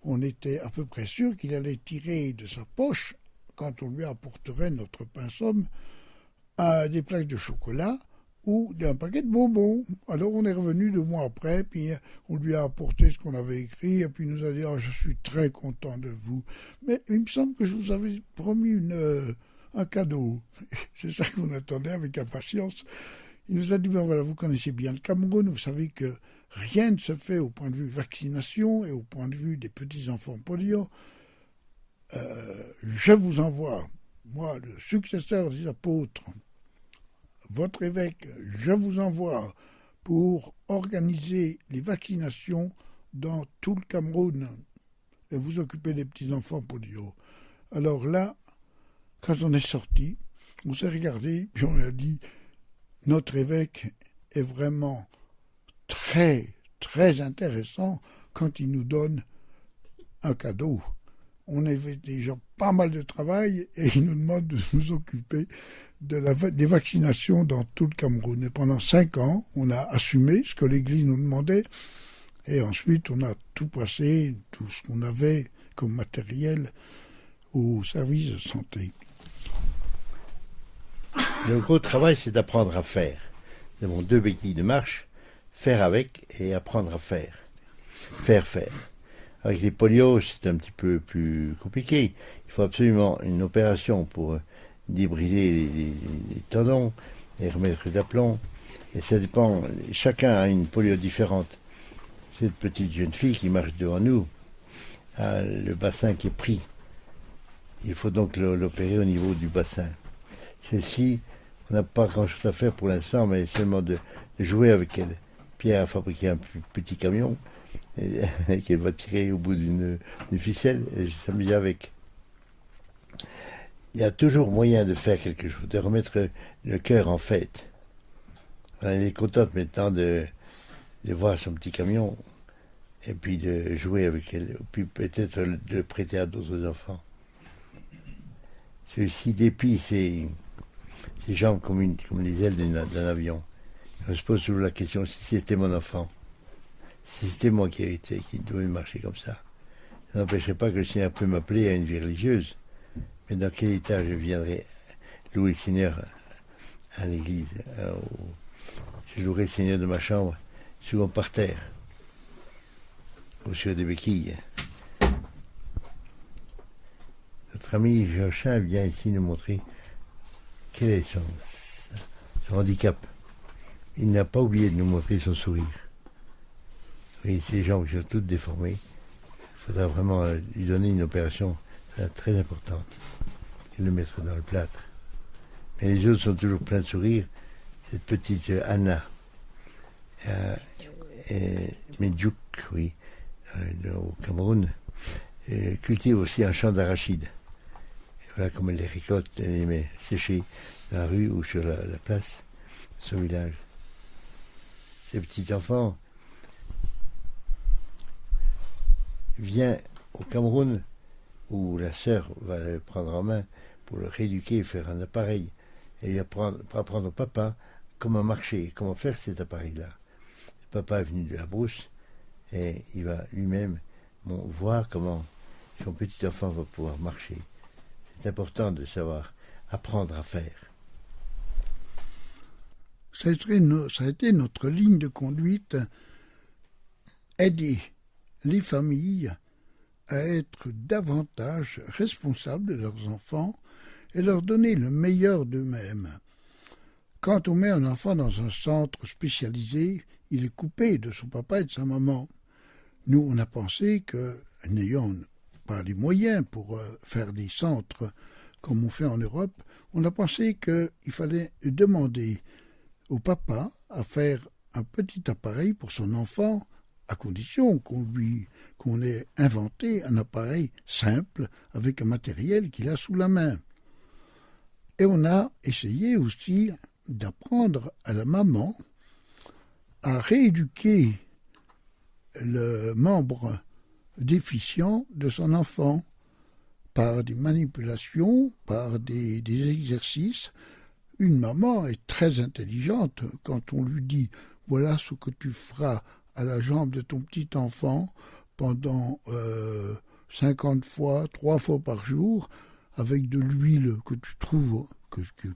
on était à peu près sûr qu'il allait tirer de sa poche, quand on lui apporterait notre pain-somme, des plaques de chocolat ou d'un paquet de bonbons. Alors on est revenu 2 mois après, puis on lui a apporté ce qu'on avait écrit, et puis il nous a dit « Je suis très content de vous. Mais il me semble que je vous avais promis un cadeau. » C'est ça qu'on attendait avec impatience. Il nous a dit « Voilà, vous connaissez bien le Cameroun, vous savez que rien ne se fait au point de vue vaccination et au point de vue des petits-enfants polio. Je vous envoie, moi, le successeur des apôtres, votre évêque, je vous envoie pour organiser les vaccinations dans tout le Cameroun et vous occuper des petits-enfants polio. » Alors là, quand on est sorti, on s'est regardé, puis on a dit « Notre évêque est vraiment très, très intéressant quand il nous donne un cadeau. » On avait déjà pas mal de travail et il nous demande de nous occuper des vaccinations dans tout le Cameroun. Et pendant 5 ans, on a assumé ce que l'Église nous demandait et ensuite on a tout passé, tout ce qu'on avait comme matériel au service de santé. Le gros travail, c'est d'apprendre à faire. Nous avons 2 béquilles de marche, faire avec et apprendre à faire. Faire. Avec les polios, c'est un petit peu plus compliqué. Il faut absolument une opération pour débrider les tendons, les remettre d'aplomb. Et ça dépend, chacun a une polio différente. Cette petite jeune fille qui marche devant nous a le bassin qui est pris. Il faut donc l'opérer au niveau du bassin. Celle-ci, on n'a pas grand-chose à faire pour l'instant, mais seulement de jouer avec elle. Pierre a fabriqué un petit camion et qu'elle va tirer au bout d'une ficelle et je s'amuse avec. Il y a toujours moyen de faire quelque chose, de remettre le cœur en fête. Elle est contente maintenant de voir son petit camion et puis de jouer avec elle, puis peut-être de le prêter à d'autres enfants. Celui-ci déplie ses jambes comme les ailes d'un avion. On se pose toujours la question si c'était mon enfant. Si c'était moi qui devais marcher comme ça, ça n'empêcherait pas que le Seigneur peut m'appeler à une vie religieuse. Mais dans quel état je viendrai louer le Seigneur à l'église Je louerai le Seigneur de ma chambre, souvent par terre, ou sur des béquilles. Notre ami Jochin vient ici nous montrer quel est son handicap. Il n'a pas oublié de nous montrer son sourire. Oui, ces jambes qui sont toutes déformées. Il faudra vraiment lui donner une opération très importante et le mettre dans le plâtre. Mais les autres sont toujours pleins de sourires. Cette petite Anna, Medjouk, oui, au Cameroun, cultive aussi un champ d'arachides. Voilà comme elle les récolte, elle les met séchés dans la rue ou sur la place de son village. Ces petits enfants vient au Cameroun où la sœur va le prendre en main pour le rééduquer, faire un appareil et lui apprendre au papa comment marcher, comment faire cet appareil-là. Le papa est venu de la brousse et il va lui-même voir comment son petit enfant va pouvoir marcher. C'est important de savoir apprendre à faire. Ça a été notre ligne de conduite, aider les familles à être davantage responsables de leurs enfants et leur donner le meilleur d'eux-mêmes. Quand on met un enfant dans un centre spécialisé, il est coupé de son papa et de sa maman. Nous, on a pensé que, n'ayant pas les moyens pour faire des centres comme on fait en Europe, on a pensé qu'il fallait demander au papa à faire un petit appareil pour son enfant, à condition qu'on ait inventé un appareil simple avec un matériel qu'il a sous la main. Et on a essayé aussi d'apprendre à la maman à rééduquer le membre déficient de son enfant par des manipulations, par des exercices. Une maman est très intelligente quand on lui dit « voilà ce que tu feras à la jambe de ton petit enfant pendant 50 fois, 3 fois par jour, avec de l'huile que tu trouves, que tu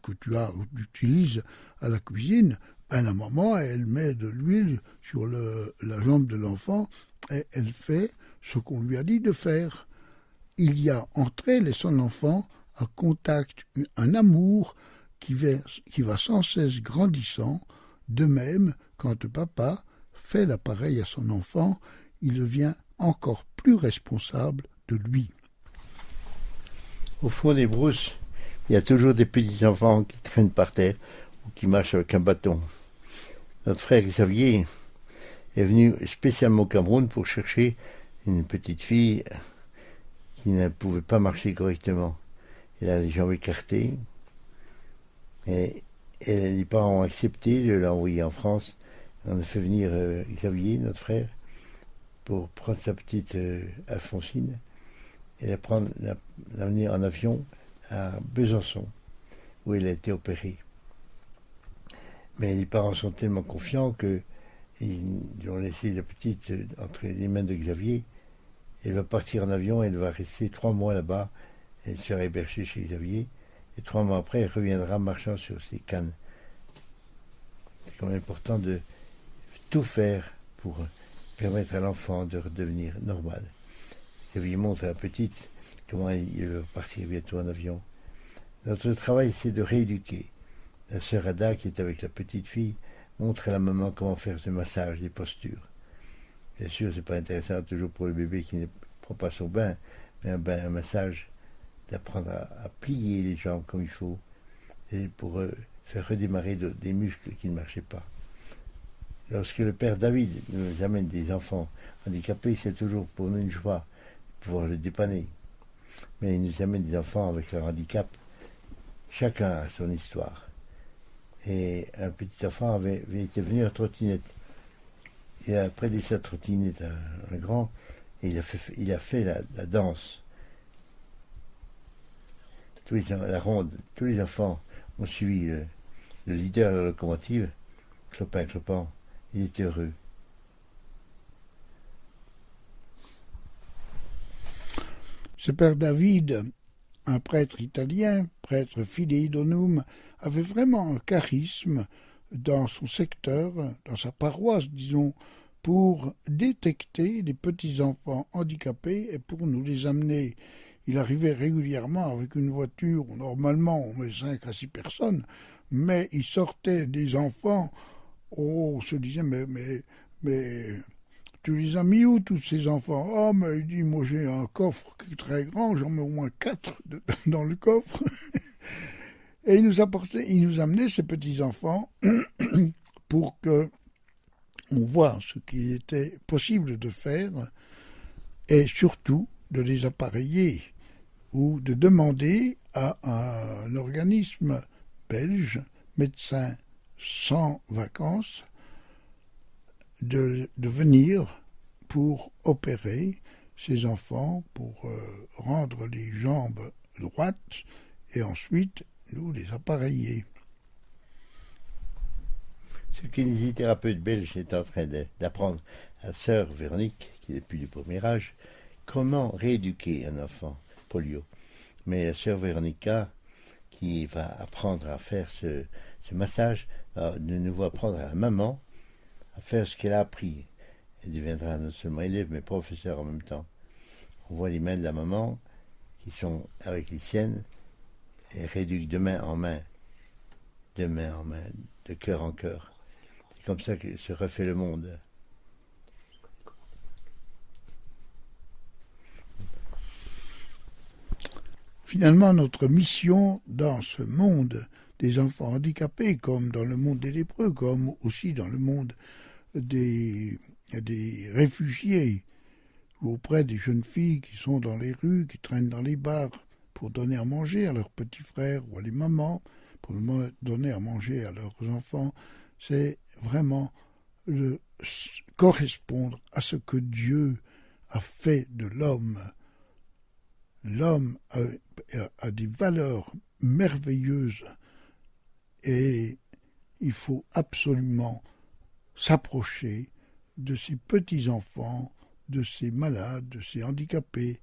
utilises à la cuisine. » La maman, elle met de l'huile sur la jambe de l'enfant et elle fait ce qu'on lui a dit de faire. Il y a entre elle et son enfant un contact, un amour qui va sans cesse grandissant. De même, quand le papa fait l'appareil à son enfant, il devient encore plus responsable de lui. Au fond des brousses, il y a toujours des petits enfants qui traînent par terre ou qui marchent avec un bâton. Notre frère Xavier est venu spécialement au Cameroun pour chercher une petite fille qui ne pouvait pas marcher correctement. Elle a les jambes écartées et les parents ont accepté de l'envoyer en France. On a fait venir Xavier, notre frère, pour prendre sa petite Alphonsine et l'amener en avion à Besançon, où elle a été opérée. Mais les parents sont tellement confiants qu'ils ont laissé la petite entre les mains de Xavier. Elle va partir en avion, elle va rester 3 mois là-bas, elle sera hébergée chez Xavier, et 3 mois après, elle reviendra marchant sur ses cannes. C'est quand même important de tout faire pour permettre à l'enfant de redevenir normal. Xavier montre à la petite comment il va partir bientôt en avion. Notre travail, c'est de rééduquer. La sœur Ada, qui est avec la petite fille, montre à la maman comment faire ce massage des postures. Bien sûr, c'est pas intéressant toujours pour le bébé qui ne prend pas son bain, mais un massage, d'apprendre à plier les jambes comme il faut, et pour faire redémarrer des muscles qui ne marchaient pas. Lorsque le père David nous amène des enfants handicapés, c'est toujours pour nous une joie de pouvoir le dépanner. Mais il nous amène des enfants avec leur handicap. Chacun a son histoire. Et un petit enfant avait été venu en trottinette. Il a prêté sa trottinette à un grand et il a fait la danse. La ronde, tous les enfants ont suivi le leader de la locomotive, Clopin Clopin. Il était heureux. Ce père David, un prêtre italien, prêtre Fidei Donum, avait vraiment un charisme dans son secteur, dans sa paroisse, disons, pour détecter les petits-enfants handicapés et pour nous les amener. Il arrivait régulièrement avec une voiture où normalement on met 5 à 6 personnes, mais il sortait des enfants, on se disait mais tu les as mis où tous ces enfants? Oh, mais il dit, moi j'ai un coffre qui est très grand, j'en mets au moins 4 dans le coffre. Et il nous amenait ces petits-enfants pour que on voit ce qu'il était possible de faire et surtout de les appareiller ou de demander à un organisme belge, médecin sans vacances, de venir pour opérer ces enfants, pour rendre les jambes droites et ensuite nous les appareiller. Ce kinésithérapeute belge est en train d'apprendre à sœur Véronique, qui est depuis le premier âge, comment rééduquer un enfant polio. Mais la sœur Véronica, qui va apprendre à faire ce massage, va de nouveau apprendre à la maman à faire ce qu'elle a appris. Elle deviendra non seulement élève, mais professeur en même temps. On voit les mains de la maman qui sont avec les siennes et réduites de main en main, de main en main, de cœur en cœur. C'est comme ça que se refait le monde. Finalement, notre mission dans ce monde des enfants handicapés, comme dans le monde des lépreux, comme aussi dans le monde des réfugiés, ou auprès des jeunes filles qui sont dans les rues, qui traînent dans les bars pour donner à manger à leurs petits frères ou à les mamans, pour donner à manger à leurs enfants, c'est vraiment correspondre à ce que Dieu a fait de l'homme. L'homme a des valeurs merveilleuses et il faut absolument s'approcher de ces petits-enfants, de ces malades, de ces handicapés,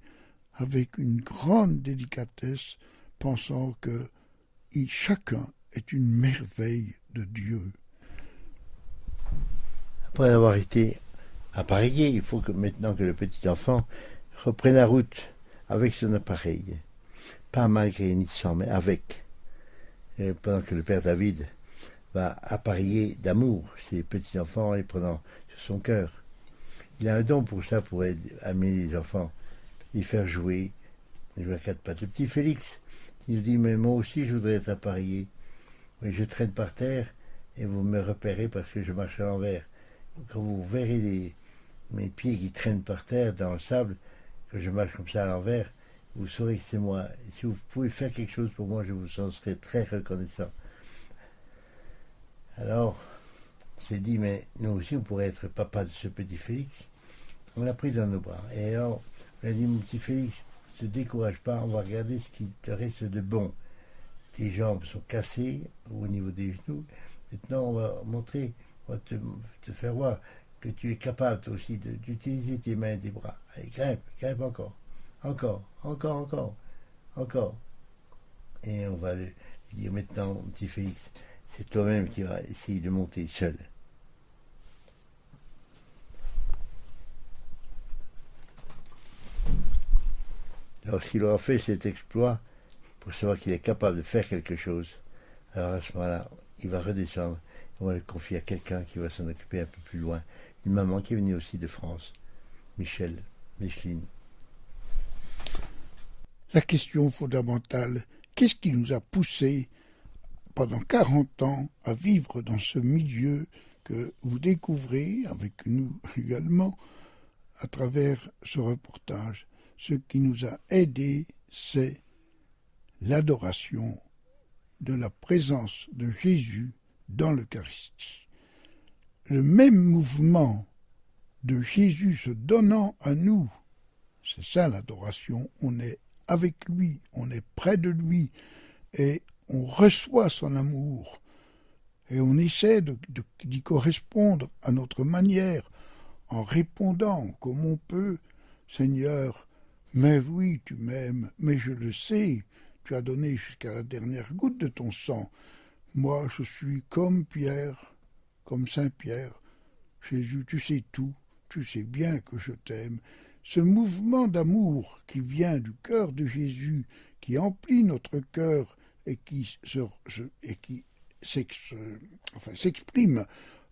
avec une grande délicatesse, pensant que chacun est une merveille de Dieu. Après avoir été appareillé, il faut que maintenant que le petit-enfant reprenne la route avec son appareil, pas malgré ni sans, mais avec. Et pendant que le père David va appareiller d'amour ses petits-enfants en les prenant sur son cœur. Il a un don pour ça, pour amener les enfants, les faire jouer à quatre pattes. Le petit Félix, il nous dit, mais moi aussi je voudrais être appareillé. Oui, je traîne par terre et vous me repérez parce que je marche à l'envers. Quand vous verrez mes pieds qui traînent par terre dans le sable, que je marche comme ça à l'envers, vous saurez que c'est moi. Et si vous pouvez faire quelque chose pour moi, je vous en serai très reconnaissant. Alors, on s'est dit, mais nous aussi, on pourrait être papa de ce petit Félix. On l'a pris dans nos bras. Et alors, on a dit, mon petit Félix, ne te décourage pas, on va regarder ce qui te reste de bon. Tes jambes sont cassées au niveau des genoux. Maintenant, on va montrer, on va te faire voir que tu es capable aussi d'utiliser tes mains et tes bras. Allez, grimpe encore. Encore. Et on va lui dire maintenant, mon petit Félix, c'est toi-même qui vas essayer de monter seul. Lorsqu'il aura fait cet exploit, pour savoir qu'il est capable de faire quelque chose, alors à ce moment-là, il va redescendre, on va le confier à quelqu'un qui va s'en occuper un peu plus loin. Une maman qui est venue aussi de France, Micheline. La question fondamentale, qu'est-ce qui nous a poussés pendant 40 ans à vivre dans ce milieu que vous découvrez avec nous également à travers ce reportage? Ce qui nous a aidés, c'est l'adoration de la présence de Jésus dans l'Eucharistie. Le même mouvement de Jésus se donnant à nous, c'est ça l'adoration, on est avec lui, on est près de lui et on reçoit son amour et on essaie d'y correspondre à notre manière en répondant comme on peut, Seigneur, mais oui, tu m'aimes, mais je le sais, tu as donné jusqu'à la dernière goutte de ton sang. Moi, je suis comme Pierre, comme Saint Pierre. Jésus, tu sais tout, tu sais bien que je t'aime. Ce mouvement d'amour qui vient du cœur de Jésus, qui emplit notre cœur et qui s'exprime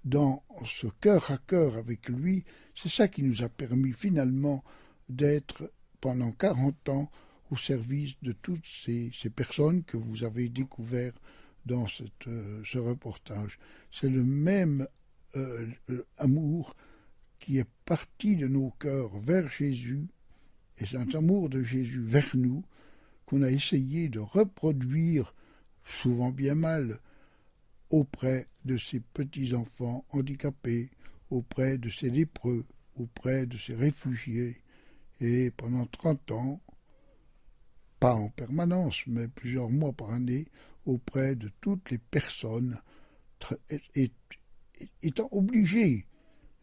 dans ce cœur à cœur avec lui, c'est ça qui nous a permis finalement d'être pendant 40 ans au service de toutes ces personnes que vous avez découvert dans ce reportage. C'est le même amour qui est parti de nos cœurs vers Jésus, et c'est un amour de Jésus vers nous qu'on a essayé de reproduire, souvent bien mal, auprès de ces petits-enfants handicapés, auprès de ces lépreux, auprès de ces réfugiés. Et pendant 30 ans, pas en permanence, mais plusieurs mois par année, auprès de toutes les personnes étant obligées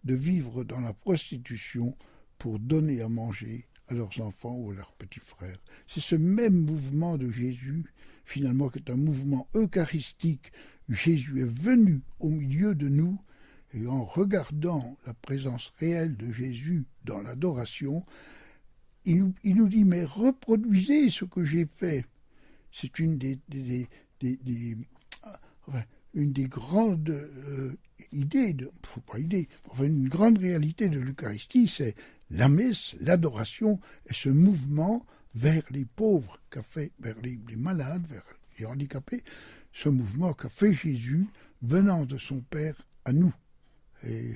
de vivre dans la prostitution pour donner à manger à leurs enfants ou à leurs petits frères. C'est ce même mouvement de Jésus, finalement, qui est un mouvement eucharistique. Jésus est venu au milieu de nous, et en regardant la présence réelle de Jésus dans l'adoration, il nous dit, mais reproduisez ce que j'ai fait. C'est une une des grandes une grande réalité de l'Eucharistie, c'est la messe, l'adoration et ce mouvement vers les pauvres qu'a fait, vers les malades, vers les handicapés, ce mouvement qu'a fait Jésus venant de son Père à nous. Et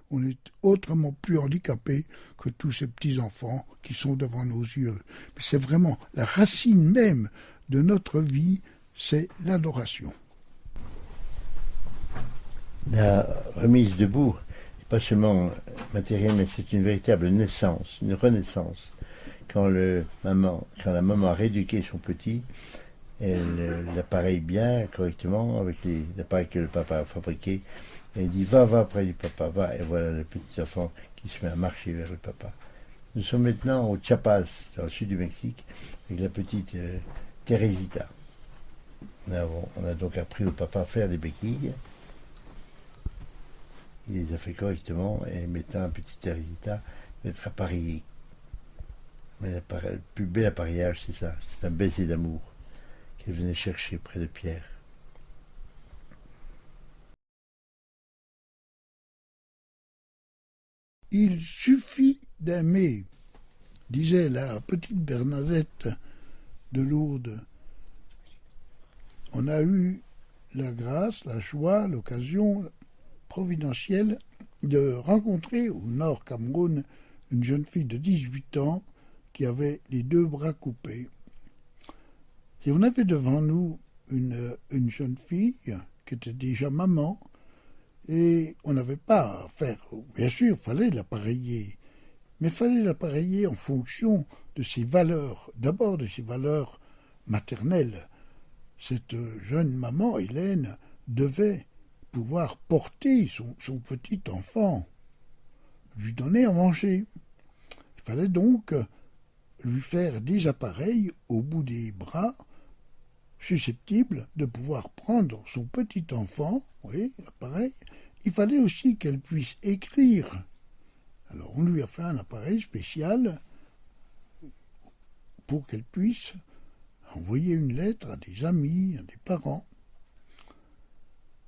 on est autrement plus handicapés que tous ces petits-enfants qui sont devant nos yeux. Mais c'est vraiment la racine même de notre vie, c'est l'adoration. La remise debout n'est pas seulement matérielle, mais c'est une véritable naissance, une renaissance. Quand la maman a rééduqué son petit, elle l'appareille bien, correctement, avec les appareils que le papa a fabriqués. Et elle dit, va près du papa, va. Et voilà le petit enfant qui se met à marcher vers le papa. Nous sommes maintenant au Chiapas, dans le sud du Mexique, avec la petite Teresita. On a donc appris au papa à faire des béquilles. Il les a fait correctement, et maintenant, la petite Teresita va être appareillée. Mais le plus bel appareillage, c'est ça, c'est un baiser d'amour qu'elle venait chercher près de Pierre. Il suffit d'aimer, disait la petite Bernadette de Lourdes. On a eu la grâce, la joie, l'occasion providentielle de rencontrer au Nord Cameroun une jeune fille de 18 ans qui avait les 2 bras coupés. Et on avait devant nous une jeune fille qui était déjà maman, et on n'avait pas à faire. Bien sûr, il fallait l'appareiller, mais il fallait l'appareiller en fonction de ses valeurs, d'abord de ses valeurs maternelles. Cette jeune maman, Hélène, devait pouvoir porter son petit enfant, lui donner à manger. Il fallait donc lui faire des appareils au bout des bras susceptibles de pouvoir prendre son petit enfant, oui, l'appareil. Il fallait aussi qu'elle puisse écrire. Alors on lui a fait un appareil spécial pour qu'elle puisse envoyer une lettre à des amis, à des parents.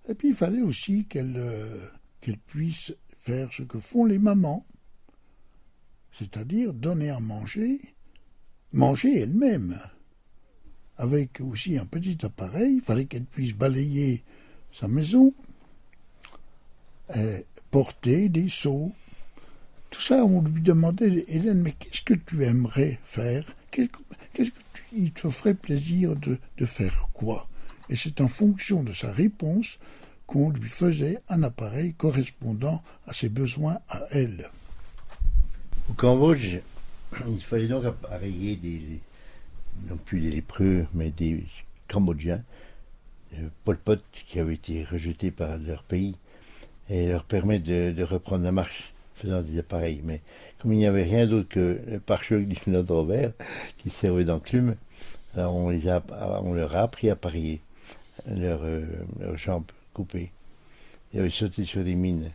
Et puis il fallait aussi qu'elle puisse faire ce que font les mamans, c'est-à-dire donner à manger elle-même. Avec aussi un petit appareil, il fallait qu'elle puisse balayer sa maison, porter des seaux. Tout ça, on lui demandait, Hélène, mais qu'est-ce que tu aimerais faire? Il te ferait plaisir de faire quoi? Et c'est en fonction de sa réponse qu'on lui faisait un appareil correspondant à ses besoins à elle. Au Cambodge, il fallait donc appareiller non plus des lépreux, mais des Cambodgiens, Pol Pot, qui avaient été rejetés par leur pays, et leur permettre de reprendre la marche, faisant des appareils. Mais comme il n'y avait rien d'autre que le pare-choc du Notre Robert, qui servait d'enclume, alors on leur a appris à appareiller leurs jambes coupées. Ils avaient sauté sur des mines.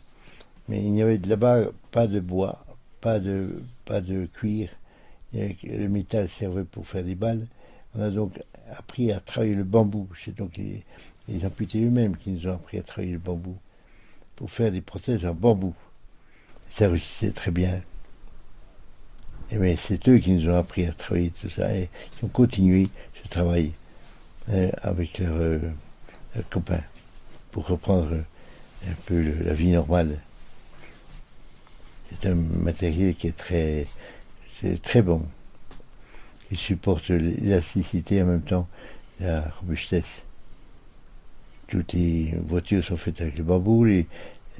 Mais il n'y avait là-bas pas de bois, pas de cuir. Le métal servait pour faire des balles. On a donc appris à travailler le bambou. C'est donc les amputés eux-mêmes qui nous ont appris à travailler le bambou pour faire des prothèses en bambou. Ça réussissait très bien. Mais c'est eux qui nous ont appris à travailler tout ça et qui ont continué ce travail avec leurs copains pour reprendre un peu la vie normale. C'est un matériel qui est très bon. Il supporte l'élasticité en même temps la robustesse. Toutes les voitures sont faites avec le bambou, les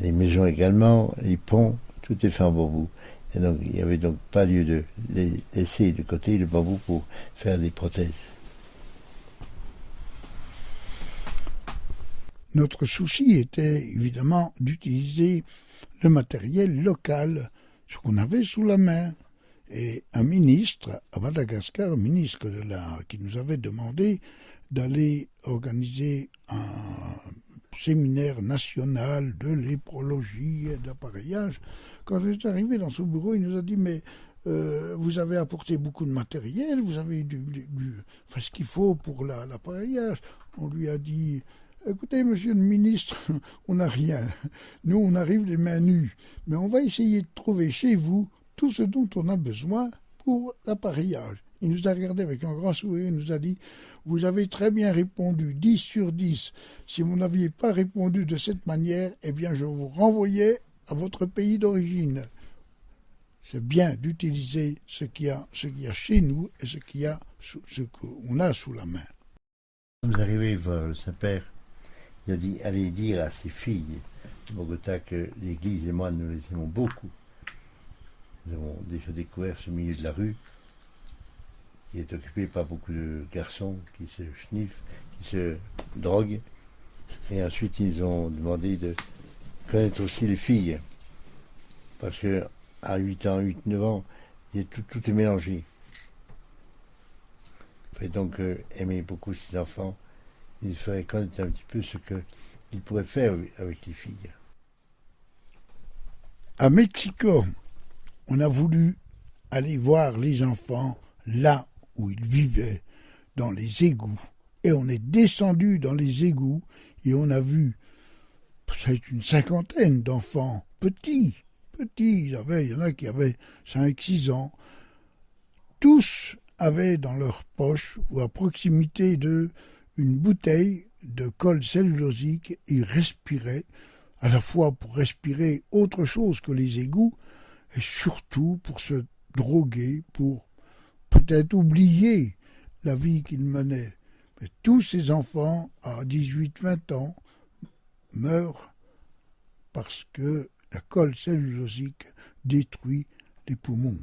maisons également, les ponts, tout est fait en bambou. Et donc, il n'y avait donc pas lieu de laisser de côté le bambou pour faire des prothèses. Notre souci était évidemment d'utiliser le matériel local, ce qu'on avait sous la main. Et un ministre à Madagascar, un ministre de l'art, qui nous avait demandé d'aller organiser un séminaire national de léprologie et d'appareillage. Quand on est arrivé dans son bureau, il nous a dit « Mais vous avez apporté beaucoup de matériel, vous avez enfin, ce qu'il faut pour l'appareillage. On lui a dit, écoutez, monsieur le ministre, on n'a rien. Nous, on arrive les mains nues. Mais on va essayer de trouver chez vous tout ce dont on a besoin pour l'appareillage. Il nous a regardé avec un grand sourire, il nous a dit, vous avez très bien répondu, 10 sur 10. Si vous n'aviez pas répondu de cette manière, eh bien, je vous renvoyais à votre pays d'origine. C'est bien d'utiliser ce qu'il y a chez nous et ce qu'on a sous la main. Nous sommes arrivés vers le Saint-Père. Il a dit, allez dire à ses filles de Bogota que l'Église et moi, nous les aimons beaucoup. Nous avons déjà découvert ce milieu de la rue qui est occupé par beaucoup de garçons qui se sniffent, qui se droguent. Et ensuite, ils ont demandé de connaître aussi les filles. Parce que à 8 ans, 8-9 ans, tout est mélangé. Il fait donc aimer beaucoup ses enfants. Il ferait connaître un petit peu ce qu'il pourrait faire avec les filles. À Mexico, on a voulu aller voir les enfants là où ils vivaient, dans les égouts. Et on est descendu dans les égouts et on a vu, c'est une 50aine d'enfants petits. Il y en a qui avaient 5-6 ans. Tous avaient dans leur poche ou à proximité d'eux une bouteille de colle cellulosique. Ils respiraient, à la fois pour respirer autre chose que les égouts, et surtout pour se droguer, pour peut-être oublier la vie qu'ils menaient. Mais tous ces enfants, à 18-20 ans, meurent parce que la colle cellulosique détruit les poumons.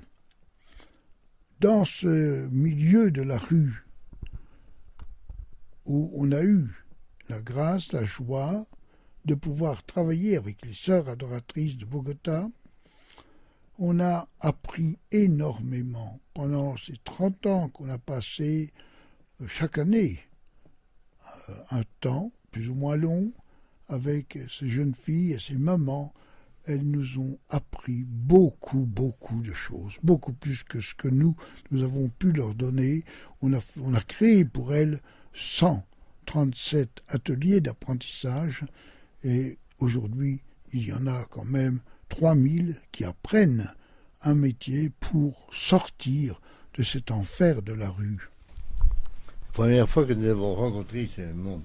Dans ce milieu de la rue, où on a eu la grâce, la joie de pouvoir travailler avec les sœurs adoratrices de Bogota, on a appris énormément pendant ces 30 ans qu'on a passé chaque année, un temps plus ou moins long, avec ces jeunes filles et ces mamans. Elles nous ont appris beaucoup de choses, beaucoup plus que ce que nous avons pu leur donner. On a créé pour elles 137 ateliers d'apprentissage et aujourd'hui, il y en a quand même 3000 qui apprennent un métier pour sortir de cet enfer de la rue. La première fois que nous avons rencontré ce monde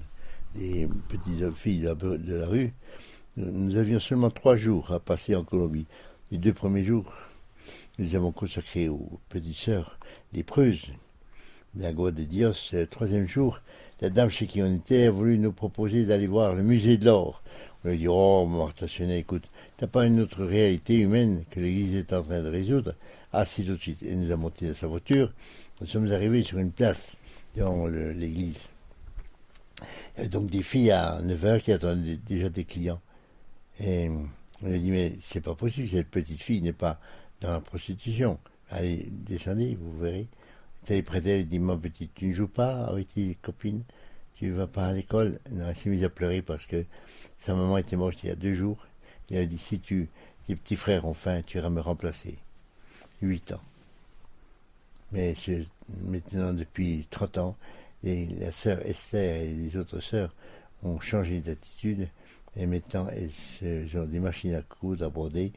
des petites filles de la rue, nous avions seulement 3 jours à passer en Colombie. Les 2 premiers jours, nous avons consacrés aux petites sœurs lépreuses, la Agua de Dios. Le 3e jour, la dame chez qui on était a voulu nous proposer d'aller voir le musée de l'or. On lui a dit, oh, Martha Chenet, écoute, t'as pas une autre réalité humaine que l'Église est en train de résoudre? Ah, si, tout de suite. Et nous a monté dans sa voiture. Nous sommes arrivés sur une place devant l'église. Il y avait donc des filles à 9h qui attendaient déjà des clients. Et on lui a dit, mais c'est pas possible, cette petite fille n'est pas dans la prostitution. Allez, descendez, vous verrez. Elle est près d'elle, elle dit, ma petite, tu ne joues pas avec tes copines? Tu ne vas pas à l'école? Non, elle s'est mise à pleurer parce que sa maman était morte il y a 2 jours. Et elle a dit, si tes petits frères ont faim, tu iras me remplacer. 8 ans. Mais maintenant, depuis 30 ans, la sœur Esther et les autres sœurs ont changé d'attitude. Et maintenant, elles ont des machines à coudre, à broder.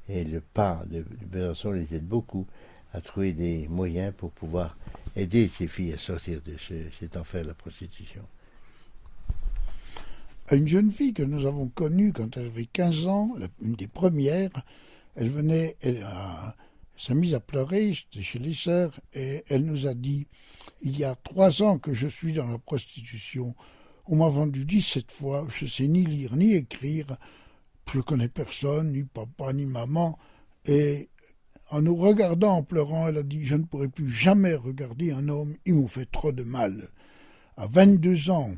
Et le pas de Besançon les aide beaucoup à trouver des moyens pour pouvoir aider ces filles à sortir de cet enfer de la prostitution. Une jeune fille que nous avons connue quand elle avait 15 ans, une des premières, elle s'est mise à pleurer, j'étais chez les sœurs, et elle nous a dit « Il y a 3 ans que je suis dans la prostitution. On m'a vendu 17 fois, je ne sais ni lire ni écrire, je ne connais personne, ni papa, ni maman. » Et en nous regardant, en pleurant, elle a dit « Je ne pourrai plus jamais regarder un homme, ils m'ont fait trop de mal. » À 22 ans,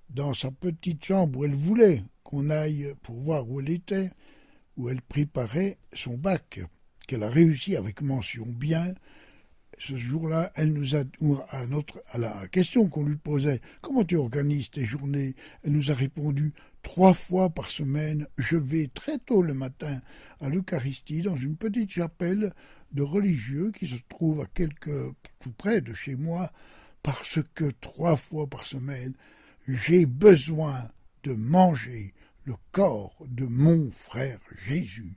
dans sa petite chambre où elle voulait qu'on aille pour voir où elle était, où elle préparait son bac, qu'elle a réussi avec mention bien. Ce jour-là, elle nous a, à la question qu'on lui posait, comment tu organises tes journées? Elle nous a répondu, 3 fois par semaine, je vais très tôt le matin à l'Eucharistie dans une petite chapelle de religieux qui se trouvent tout près de chez moi, parce que 3 fois par semaine, j'ai besoin de manger le corps de mon frère Jésus.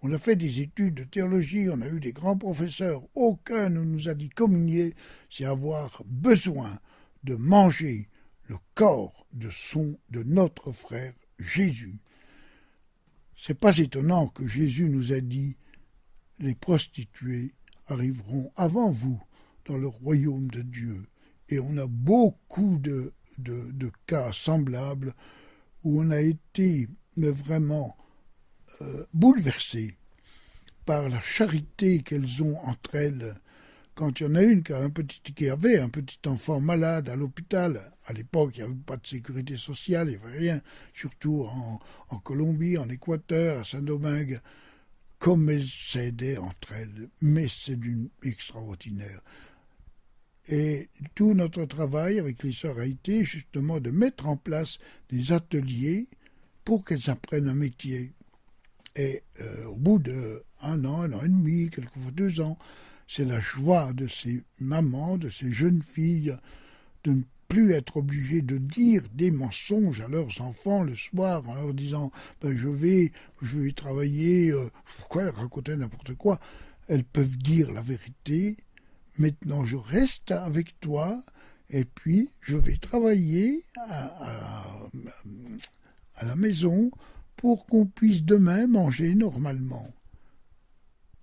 On a fait des études de théologie, on a eu des grands professeurs, aucun ne nous a dit communier, c'est avoir besoin de manger le corps de notre frère Jésus. C'est pas étonnant que Jésus nous ait dit « Les prostituées arriveront avant vous dans le royaume de Dieu ». Et on a beaucoup de cas semblables où on a été vraiment bouleversé par la charité qu'elles ont entre elles. Quand il y en a une qui avait un petit enfant malade à l'hôpital, à l'époque il n'y avait pas de sécurité sociale, il n'y avait rien, surtout en Colombie, en Équateur, à Saint-Domingue, comme elles s'aidaient entre elles, mais c'est d'une extraordinaire. Et tout notre travail avec les sœurs a été justement de mettre en place des ateliers pour qu'elles apprennent un métier. Et au bout d'1 an, 1 an et demi, quelquefois 2 ans, c'est la joie de ces mamans, de ces jeunes filles, de ne plus être obligées de dire des mensonges à leurs enfants le soir en leur disant je vais travailler, pourquoi elles racontaient n'importe quoi. Elles peuvent dire la vérité. Maintenant, je reste avec toi et puis je vais travailler à la maison pour qu'on puisse demain manger normalement.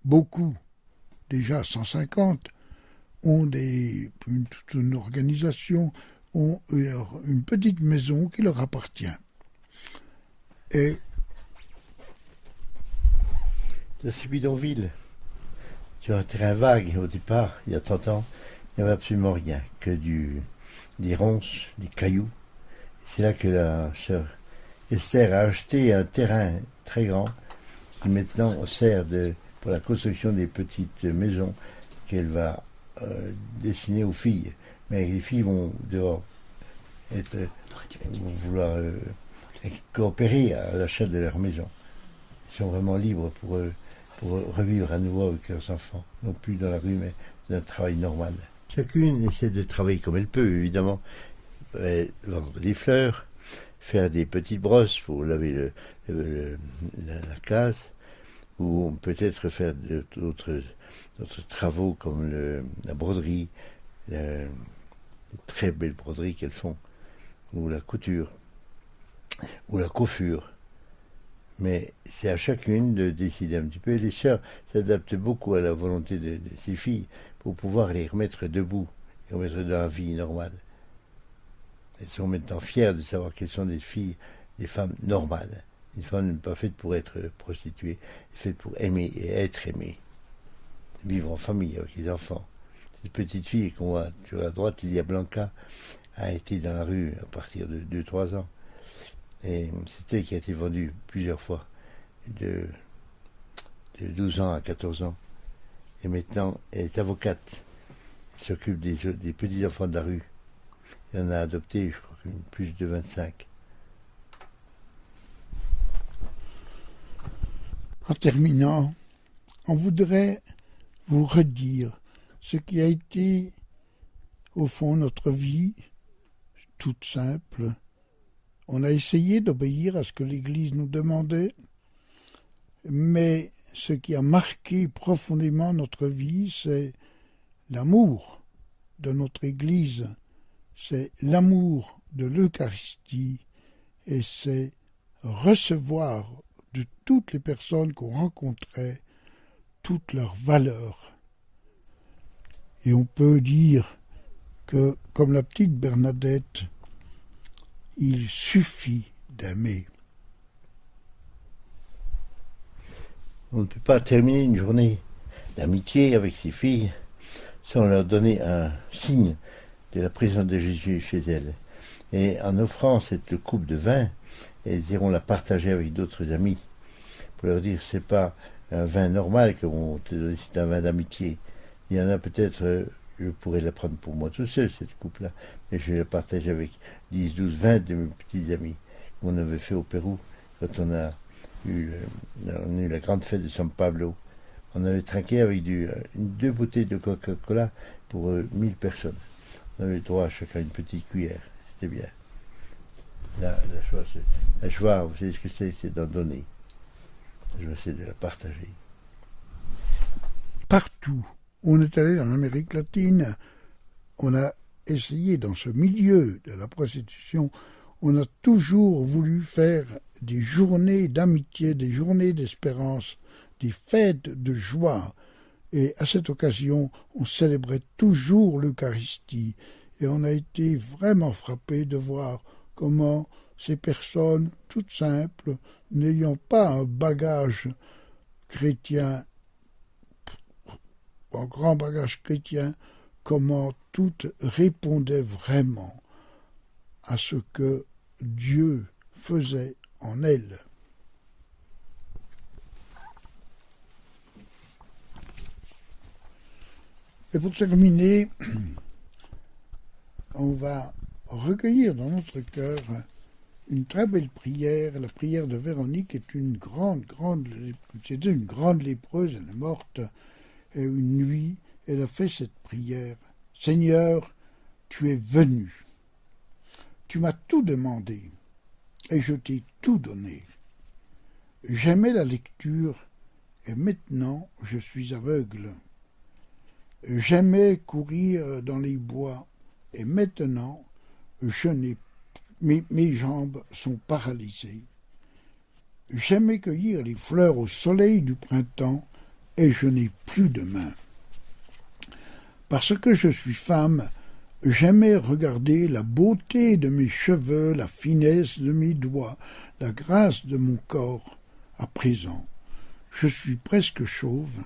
Beaucoup, déjà 150, ont toute une organisation, ont une petite maison qui leur appartient. Et dans ce bidonville, sur un terrain vague au départ, il y a 30 ans, il n'y avait absolument rien, que des ronces, des cailloux. C'est là que la sœur Esther a acheté un terrain très grand qui maintenant sert pour la construction des petites maisons qu'elle va dessiner aux filles. Mais les filles vont devoir vouloir coopérer à l'achat de leur maison. Ils sont vraiment libres pour revivre à nouveau avec leurs enfants, non plus dans la rue, mais dans un travail normal. Chacune essaie de travailler comme elle peut, évidemment, vendre des fleurs, faire des petites brosses pour laver la case, ou peut-être faire d'autres travaux comme la broderie, les très belles broderies qu'elles font, ou la couture, ou la coiffure. Mais c'est à chacune de décider un petit peu. Et les sœurs s'adaptent beaucoup à la volonté de ces filles pour pouvoir les remettre debout, les remettre dans la vie normale. Elles sont maintenant fières de savoir qu'elles sont des filles, des femmes normales. Une femme n'est pas faite pour être prostituée, elle est faite pour aimer et être aimée. Vivre en famille avec les enfants. Cette petite fille qu'on voit sur la droite, Lilia Blanca, a été dans la rue à partir de 2-3 ans. Et c'est elle qui a été vendue plusieurs fois, de 12 ans à 14 ans. Et maintenant, elle est avocate. Elle s'occupe des petits enfants de la rue. Elle en a adopté, je crois, plus de 25. En terminant, on voudrait vous redire ce qui a été, au fond, notre vie, toute simple. On a essayé d'obéir à ce que l'Église nous demandait, mais ce qui a marqué profondément notre vie, c'est l'amour de notre Église, c'est l'amour de l'Eucharistie, et c'est recevoir de toutes les personnes qu'on rencontrait toutes leurs valeurs. Et on peut dire que, comme la petite Bernadette, il suffit d'aimer. On ne peut pas terminer une journée d'amitié avec ses filles sans leur donner un signe de la présence de Jésus chez elles. Et en offrant cette coupe de vin, elles iront la partager avec d'autres amis pour leur dire c'est pas un vin normal que vont te donner, c'est un vin d'amitié. Il y en a peut-être, je pourrais la prendre pour moi tout seul, cette coupe-là, mais je vais la partager avec 10, 12, 20 de mes petits amis qu'on avait fait au Pérou quand on a eu la grande fête de San Pablo, On avait trinqué avec deux bouteilles de Coca-Cola pour 1000 personnes. On avait droit à chacun une petite cuillère. C'était bien. La joie, vous savez ce que c'est d'en donner. La joie, c'est de la partager. Partout où on est allé en Amérique latine, on a essayé dans ce milieu de la prostitution, on a toujours voulu faire des journées d'amitié, des journées d'espérance, des fêtes de joie. Et à cette occasion, on célébrait toujours l'Eucharistie. Et on a été vraiment frappé de voir comment ces personnes, toutes simples, n'ayant pas un bagage chrétien, un grand bagage chrétien, comment toutes répondaient vraiment à ce que Dieu faisait en elles. Et pour terminer, on va recueillir dans notre cœur une très belle prière. La prière de Véronique est c'était une grande lépreuse, elle est morte, et une nuit, elle a fait cette prière. Seigneur, tu es venu. Tu m'as tout demandé, et je t'ai tout donné. J'aimais la lecture, et maintenant je suis aveugle. J'aimais courir dans les bois, et maintenant mes jambes sont paralysées. J'aimais cueillir les fleurs au soleil du printemps, et je n'ai plus de main. Parce que je suis femme, j'aimais regarder la beauté de mes cheveux, la finesse de mes doigts, la grâce de mon corps. À présent, je suis presque chauve.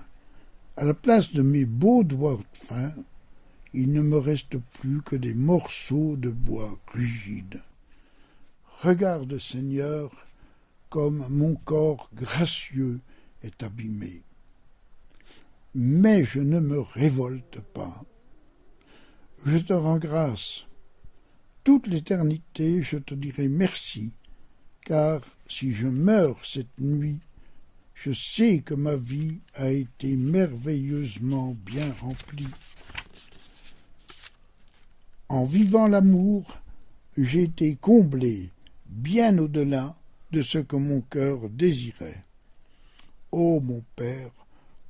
À la place de mes beaux doigts fins, il ne me reste plus que des morceaux de bois rigides. Regarde, Seigneur, comme mon corps gracieux est abîmé. Mais je ne me révolte pas. Je te rends grâce. Toute l'éternité, je te dirai merci, car si je meurs cette nuit, je sais que ma vie a été merveilleusement bien remplie. En vivant l'amour, j'ai été comblé bien au-delà de ce que mon cœur désirait. Ô mon Père,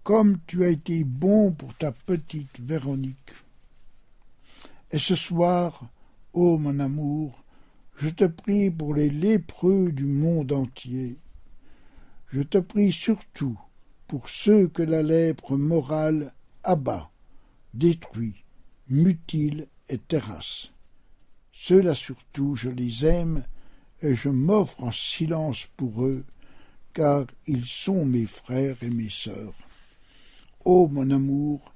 comme tu as été bon pour ta petite Véronique. Et ce soir, ô mon amour, je te prie pour les lépreux du monde entier. Je te prie surtout pour ceux que la lèpre morale abat, détruit, mutile et terrasse. Ceux-là surtout, je les aime et je m'offre en silence pour eux, car ils sont mes frères et mes sœurs. Ô mon amour,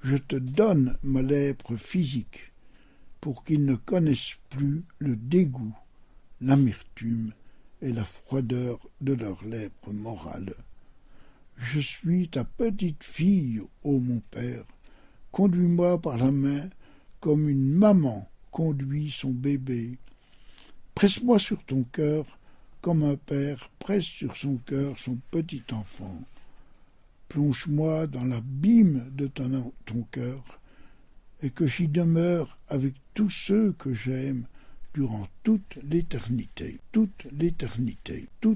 je te donne ma lèpre physique, pour qu'ils ne connaissent plus le dégoût, l'amertume et la froideur de leur lèpre morale. Je suis ta petite fille, ô mon Père, conduis-moi par la main comme une maman conduit son bébé. Presse-moi sur ton cœur comme un père presse sur son cœur son petit enfant. Plonge-moi dans l'abîme de ton cœur, et que j'y demeure avec tous ceux que j'aime durant toute l'éternité, toute l'éternité, toute